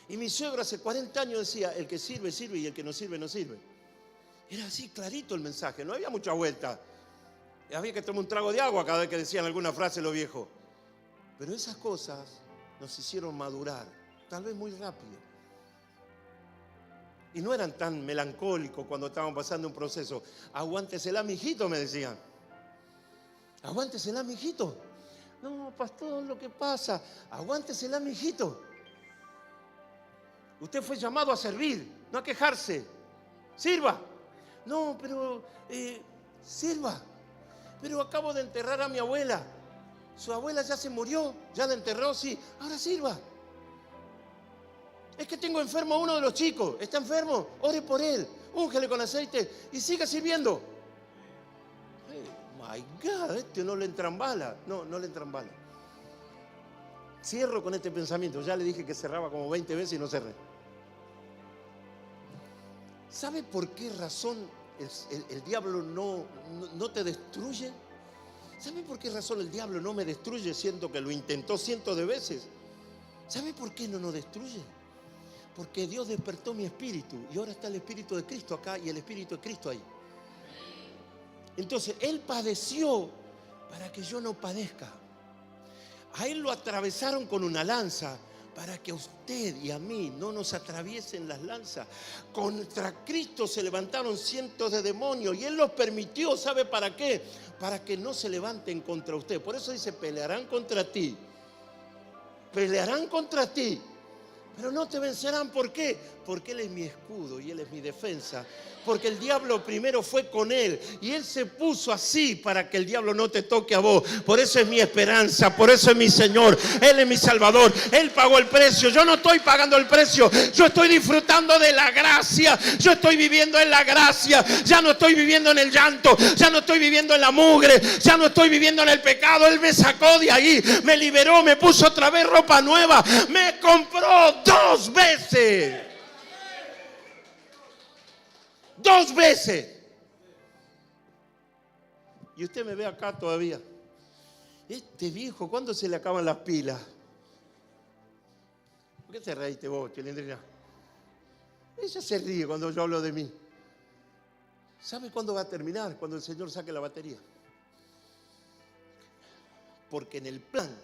Y mi suegro hace 40 años decía, el que sirve, sirve, y el que no sirve, no sirve. Era así clarito el mensaje, no había mucha vuelta. Había que tomar un trago de agua cada vez que decían alguna frase los viejos. Pero esas cosas nos hicieron madurar, tal vez muy rápido. Y no eran tan melancólicos cuando estaban pasando un proceso. Aguántesela, mijito, me decían. Aguántesela, mijito. No, pastor, lo que pasa. Aguántesela, mijito. Usted fue llamado a servir, no a quejarse. Sirva. No, pero sirva. Pero acabo de enterrar a mi abuela. Su abuela ya se murió, ya la enterró, sí. Ahora sirva. Es que tengo enfermo a uno de los chicos. ¿Está enfermo? Ore por él. Úngele con aceite y siga sirviendo. My God, este no le entran balas. No le entran balas. Cierro con este pensamiento. Ya le dije que cerraba como 20 veces y no cerré. ¿Sabe por qué razón el diablo no te destruye? ¿Sabe por qué razón el diablo no me destruye, siendo que lo intentó cientos de veces? ¿Sabe por qué no nos destruye? Porque Dios despertó mi espíritu y ahora está el Espíritu de Cristo acá y el Espíritu de Cristo ahí. Entonces Él padeció para que yo no padezca. A Él lo atravesaron con una lanza para que a usted y a mí no nos atraviesen las lanzas. Contra Cristo se levantaron cientos de demonios y Él los permitió. ¿Sabe para qué? Para que no se levanten contra usted. Por eso dice, pelearán contra ti. Pelearán contra ti, pero no te vencerán. ¿Por qué? Porque Él es mi escudo y Él es mi defensa. Porque el diablo primero fue con Él y Él se puso así para que el diablo no te toque a vos. Por eso es mi esperanza, por eso es mi Señor. Él es mi Salvador. Él pagó el precio. Yo no estoy pagando el precio. Yo estoy disfrutando de la gracia. Yo estoy viviendo en la gracia. Ya no estoy viviendo en el llanto. Ya no estoy viviendo en la mugre. Ya no estoy viviendo en el pecado. Él me sacó de ahí. Me liberó. Me puso otra vez ropa nueva. Me compró 2 veces. 2 veces. Y usted me ve acá todavía. Este viejo, ¿cuándo se le acaban las pilas? ¿Por qué te reíste vos, Chilindrina? Ella se ríe cuando yo hablo de mí. ¿Sabe cuándo va a terminar? Cuando el Señor saque la batería. Porque en el plan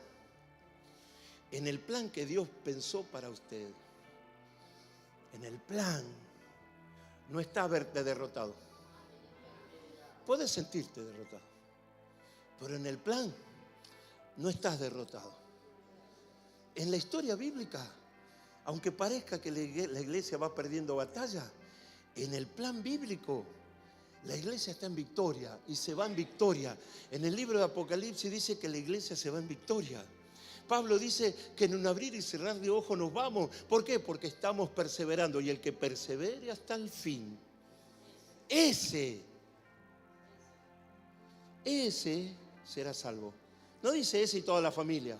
que Dios pensó para usted, en el plan, no está verte derrotado. Puedes sentirte derrotado, pero en el plan no estás derrotado. En la historia bíblica, aunque parezca que la iglesia va perdiendo batalla, en el plan bíblico la iglesia está en victoria y se va en victoria. En el libro de Apocalipsis dice que la iglesia se va en victoria. Pablo dice que en un abrir y cerrar de ojos nos vamos. ¿Por qué? Porque estamos perseverando. Y el que persevere hasta el fin, ese será salvo. No dice ese y toda la familia.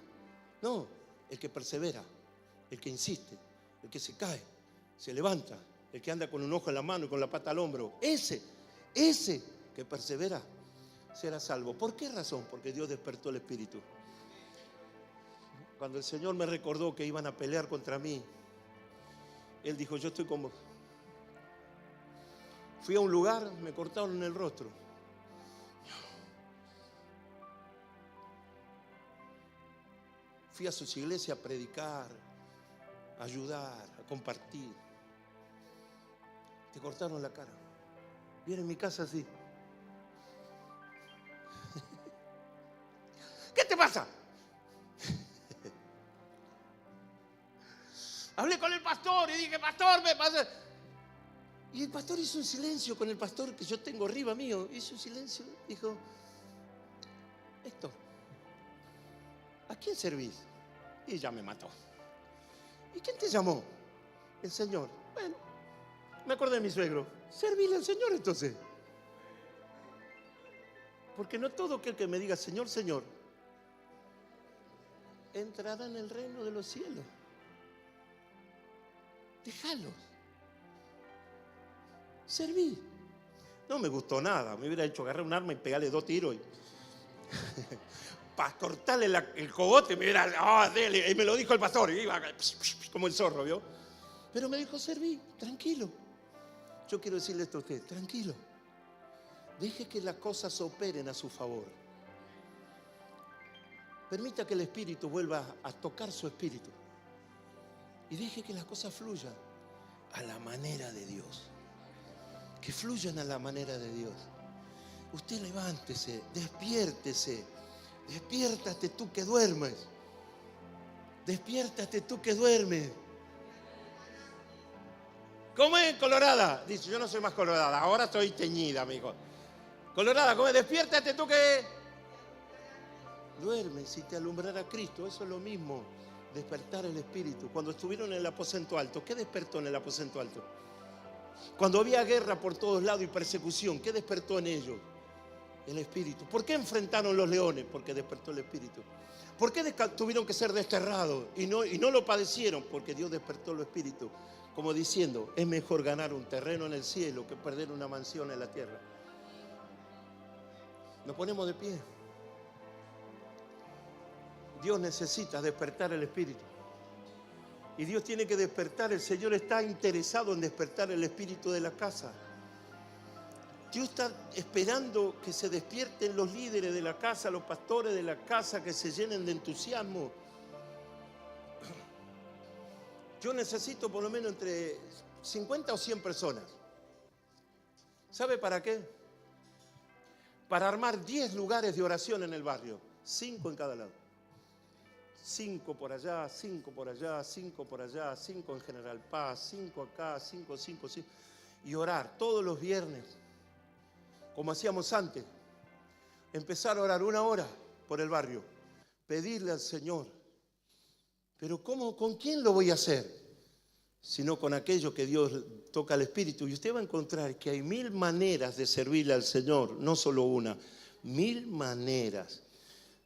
No, el que persevera, el que insiste, el que se cae, se levanta, el que anda con un ojo en la mano y con la pata al hombro. Ese que persevera será salvo. ¿Por qué razón? Porque Dios despertó el espíritu. Cuando el Señor me recordó que iban a pelear contra mí, Él dijo, yo estoy con vos. Fui a un lugar, me cortaron en el rostro. Fui a sus iglesias a predicar, a ayudar, a compartir. Te cortaron la cara. Viene en mi casa así. ¿Qué te pasa? Hablé con el pastor y dije, pastor, me pasa. Y el pastor hizo un silencio con el pastor que yo tengo arriba mío. Hizo un silencio. Dijo, Héctor, ¿a quién servís? Y ya me mató. ¿Y quién te llamó? El Señor. Bueno, me acordé de mi suegro. Servíle al Señor entonces. Porque no todo aquel que me diga Señor, Señor, entrará en el reino de los cielos. Déjalos. Serví. No me gustó nada. Me hubiera hecho agarrar un arma y pegarle 2 tiros. Para cortarle el cogote, me hubiera... dele. Y me lo dijo el pastor. Y iba como el zorro, ¿vio? Pero me dijo, serví, tranquilo. Yo quiero decirle esto a usted, tranquilo. Deje que las cosas operen a su favor. Permita que el Espíritu vuelva a tocar su espíritu. Y deje que las cosas fluyan a la manera de Dios. Que fluyan a la manera de Dios. Usted levántese, despiértese. Despiértate tú que duermes. Despiértate tú que duermes. ¿Cómo es, colorada? Dice, yo no soy más colorada, ahora estoy teñida, amigo. Colorada, ¿cómo es? Despiértate tú que duermes si te alumbrara Cristo. Eso es lo mismo, despertar el espíritu. Cuando estuvieron en el aposento alto, ¿qué despertó en el aposento alto? Cuando había guerra por todos lados y persecución, ¿qué despertó en ellos? El espíritu. ¿Por qué enfrentaron los leones? Porque despertó el espíritu. ¿Por qué tuvieron que ser desterrados y no lo padecieron? Porque Dios despertó el espíritu. Como diciendo, es mejor ganar un terreno en el cielo que perder una mansión en la tierra. Nos ponemos de pie. Dios necesita despertar el espíritu. Y Dios tiene que despertar. El Señor está interesado en despertar el espíritu de la casa. Dios está esperando que se despierten los líderes de la casa, los pastores de la casa, que se llenen de entusiasmo. Yo necesito por lo menos entre 50 o 100 personas. ¿Sabe para qué? Para armar 10 lugares de oración en el barrio. 5 en cada lado. 5 por allá, 5 por allá, 5 por allá, 5 en General Paz, 5 acá, 5. Y orar todos los viernes, como hacíamos antes. Empezar a orar 1 hora por el barrio. Pedirle al Señor. Pero ¿cómo? ¿Con quién lo voy a hacer? Sino con aquello que Dios toca al Espíritu. Y usted va a encontrar que hay 1000 maneras de servirle al Señor, no solo una. 1000 maneras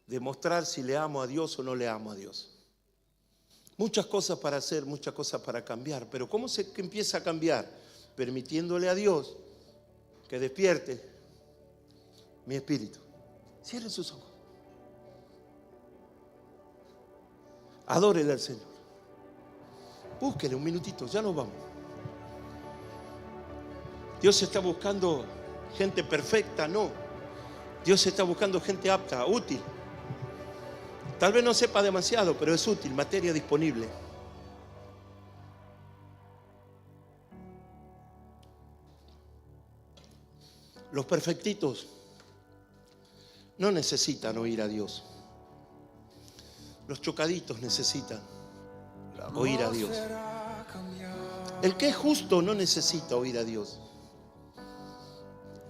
de mostrar si le amo a Dios o no le amo a Dios. Muchas cosas para hacer, muchas cosas para cambiar. Pero ¿cómo se empieza a cambiar? Permitiéndole a Dios que despierte mi espíritu. Cierren sus ojos. Adórele al Señor. Búsquele un minutito, ya nos vamos. Dios está buscando gente perfecta, no. Dios está buscando gente apta, útil. Tal vez no sepa demasiado, pero es útil, materia disponible. Los perfectitos no necesitan oír a Dios. Los chocaditos necesitan oír a Dios. El que es justo no necesita oír a Dios.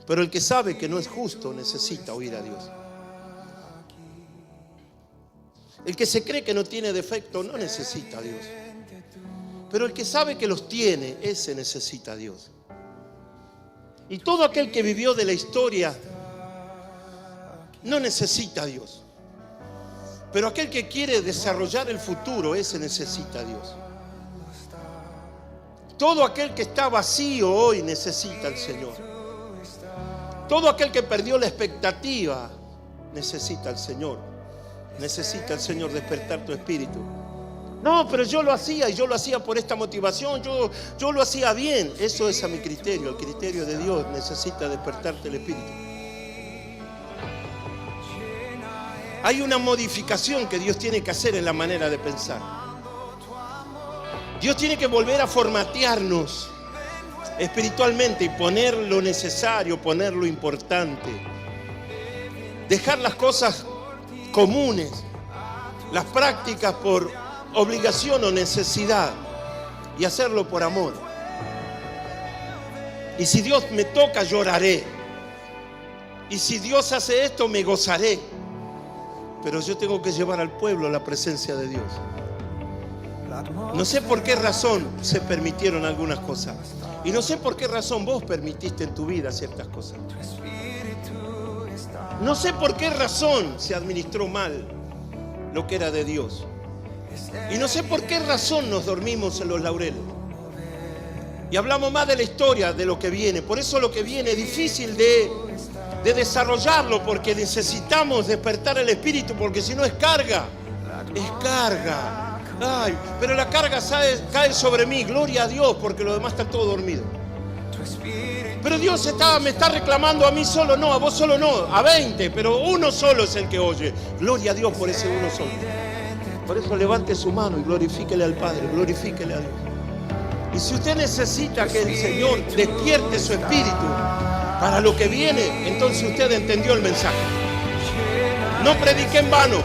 Pero el que sabe que no es justo necesita oír a Dios. El que se cree que no tiene defecto no necesita a Dios. Pero el que sabe que los tiene, ese necesita a Dios. Y todo aquel que vivió de la historia no necesita a Dios. Pero aquel que quiere desarrollar el futuro, ese necesita a Dios. Todo aquel que está vacío hoy necesita al Señor. Todo aquel que perdió la expectativa necesita al Señor. Necesita al Señor despertar tu espíritu. No, pero yo lo hacía y yo lo hacía por esta motivación, yo lo hacía bien. Eso es a mi criterio, el criterio de Dios necesita despertarte el espíritu. Hay una modificación que Dios tiene que hacer en la manera de pensar. Dios tiene que volver a formatearnos espiritualmente y poner lo necesario, poner lo importante. Dejar las cosas comunes, las prácticas por obligación o necesidad, y hacerlo por amor. Y si Dios me toca, lloraré. Y si Dios hace esto, me gozaré. Pero yo tengo que llevar al pueblo a la presencia de Dios. No sé por qué razón se permitieron algunas cosas. Y no sé por qué razón vos permitiste en tu vida ciertas cosas. No sé por qué razón se administró mal lo que era de Dios. Y no sé por qué razón nos dormimos en los laureles. Y hablamos más de la historia, de lo que viene. Por eso lo que viene es difícil de desarrollarlo, porque necesitamos despertar el espíritu, porque si no es carga. Es carga. Ay, pero la carga cae sobre mí, gloria a Dios, porque los demás están todos dormidos. Pero Dios me está reclamando a mí solo, no, a vos solo no, a 20, pero uno solo es el que oye. Gloria a Dios por ese uno solo. Por eso levante su mano y glorifíquele al Padre, glorifíquele a Dios. Y si usted necesita que el Señor despierte su espíritu para lo que viene, entonces usted entendió el mensaje. No prediqué en vano.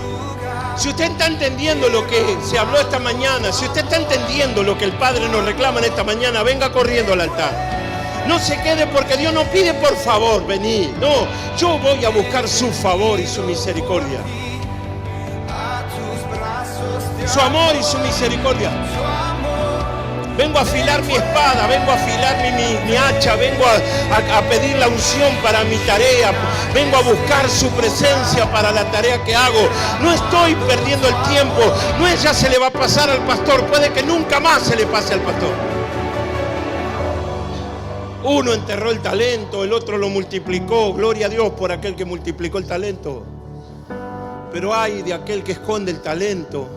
Si usted está entendiendo lo que se habló esta mañana, si usted está entendiendo lo que el Padre nos reclama en esta mañana, venga corriendo al altar. No se quede, porque Dios no pide por favor, vení. No, yo voy a buscar su favor y su misericordia. Su amor y su misericordia. Vengo a afilar mi espada, vengo a afilar mi hacha, vengo a pedir la unción para mi tarea, vengo a buscar su presencia para la tarea que hago. No estoy perdiendo el tiempo, no es ya se le va a pasar al pastor, puede que nunca más se le pase al pastor. Uno enterró el talento, el otro lo multiplicó, gloria a Dios por aquel que multiplicó el talento. Pero ay de aquel que esconde el talento,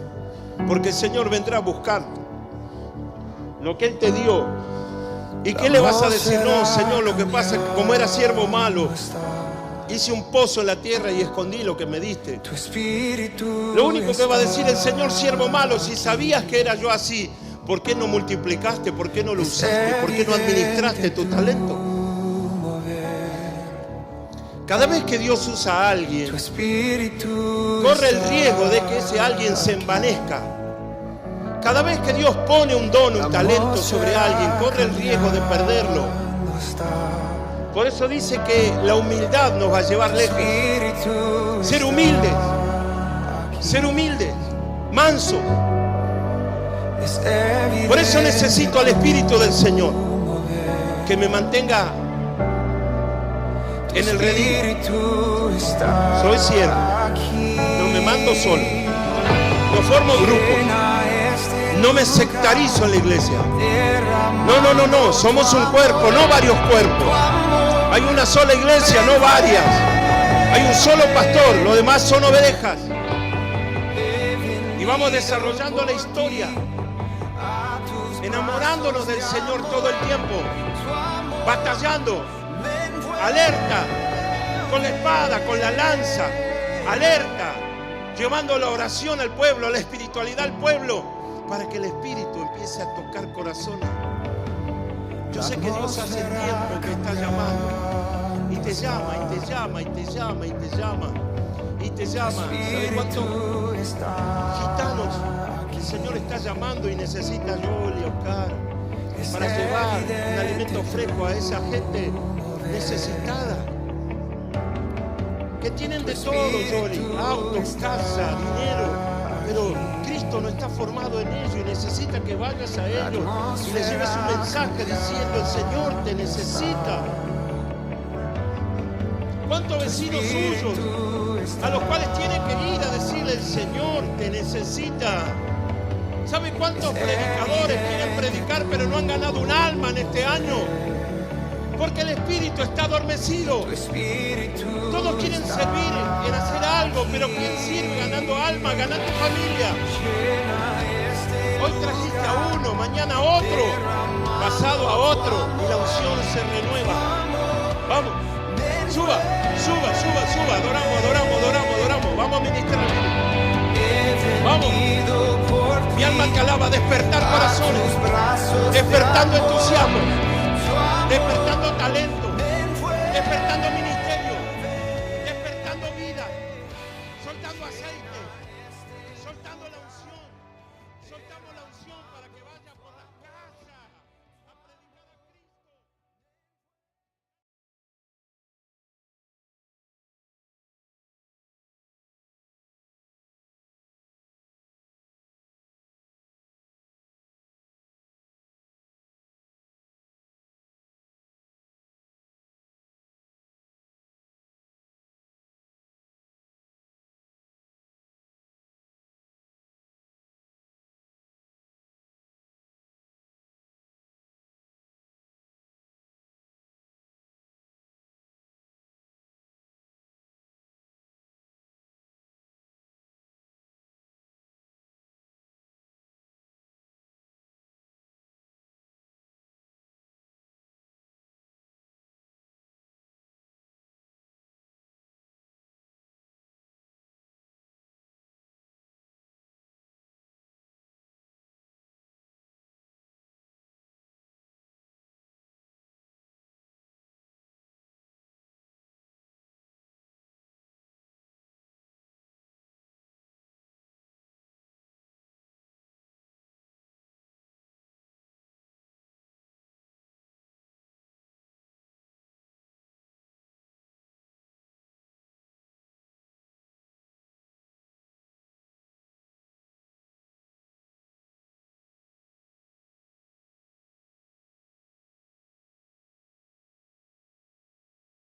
porque el Señor vendrá a buscar lo que Él te dio. ¿Y qué le vas a decir? No, Señor, lo que pasa es que como era siervo malo, hice un pozo en la tierra y escondí lo que me diste. Lo único que va a decir el Señor, siervo malo, si sabías que era yo así, ¿por qué no multiplicaste? ¿Por qué no lo usaste? ¿Por qué no administraste tu talento? Cada vez que Dios usa a alguien, corre el riesgo de que ese alguien se envanezca. Cada vez que Dios pone un don, un talento sobre alguien, corre el riesgo de perderlo. Por eso dice que la humildad nos va a llevar lejos. Ser humildes, mansos. Por eso necesito al Espíritu del Señor, que me mantenga en el redil. Soy siervo, no me mando solo, no formo grupo. No me sectarizo en la iglesia. No. Somos un cuerpo, no varios cuerpos. Hay una sola iglesia, no varias. Hay un solo pastor, los demás son ovejas. Y vamos desarrollando la historia, enamorándonos del Señor todo el tiempo, batallando, alerta, con la espada, con la lanza, alerta, llevando la oración al pueblo, la espiritualidad al pueblo, para que el Espíritu empiece a tocar corazones. Yo sé que Dios hace tiempo que está llamando, y te llama, y te llama, y te llama, y te llama, y te llama. ¿Sabes cuántos gitanos el Señor está llamando y necesita Yoli, Oscar, para llevar un alimento fresco a esa gente necesitada? Que tienen de todo, Yoli, autos, casa, dinero, pero Cristo no está formado en ellos y necesita que vayas a ellos y les lleves un mensaje diciendo: el Señor te necesita. ¿Cuántos vecinos suyos a los cuales tiene que ir a decirle: el Señor te necesita? ¿Sabe cuántos predicadores quieren predicar pero no han ganado un alma en este año? Porque el espíritu está adormecido. Todos quieren servir en hacer algo, pero ¿quién sirve ganando alma, ganando familia? Hoy trajiste a uno, mañana a otro, pasado a otro, y la unción se renueva. Vamos, suba, adoramos, vamos a ministrar. Vamos, mi alma que alaba, despertar corazones, despertando entusiasmo, despertando talento, despertando ministerio, despertando vida, soltando aceite, soltando la unción, soltamos la unción para que vaya.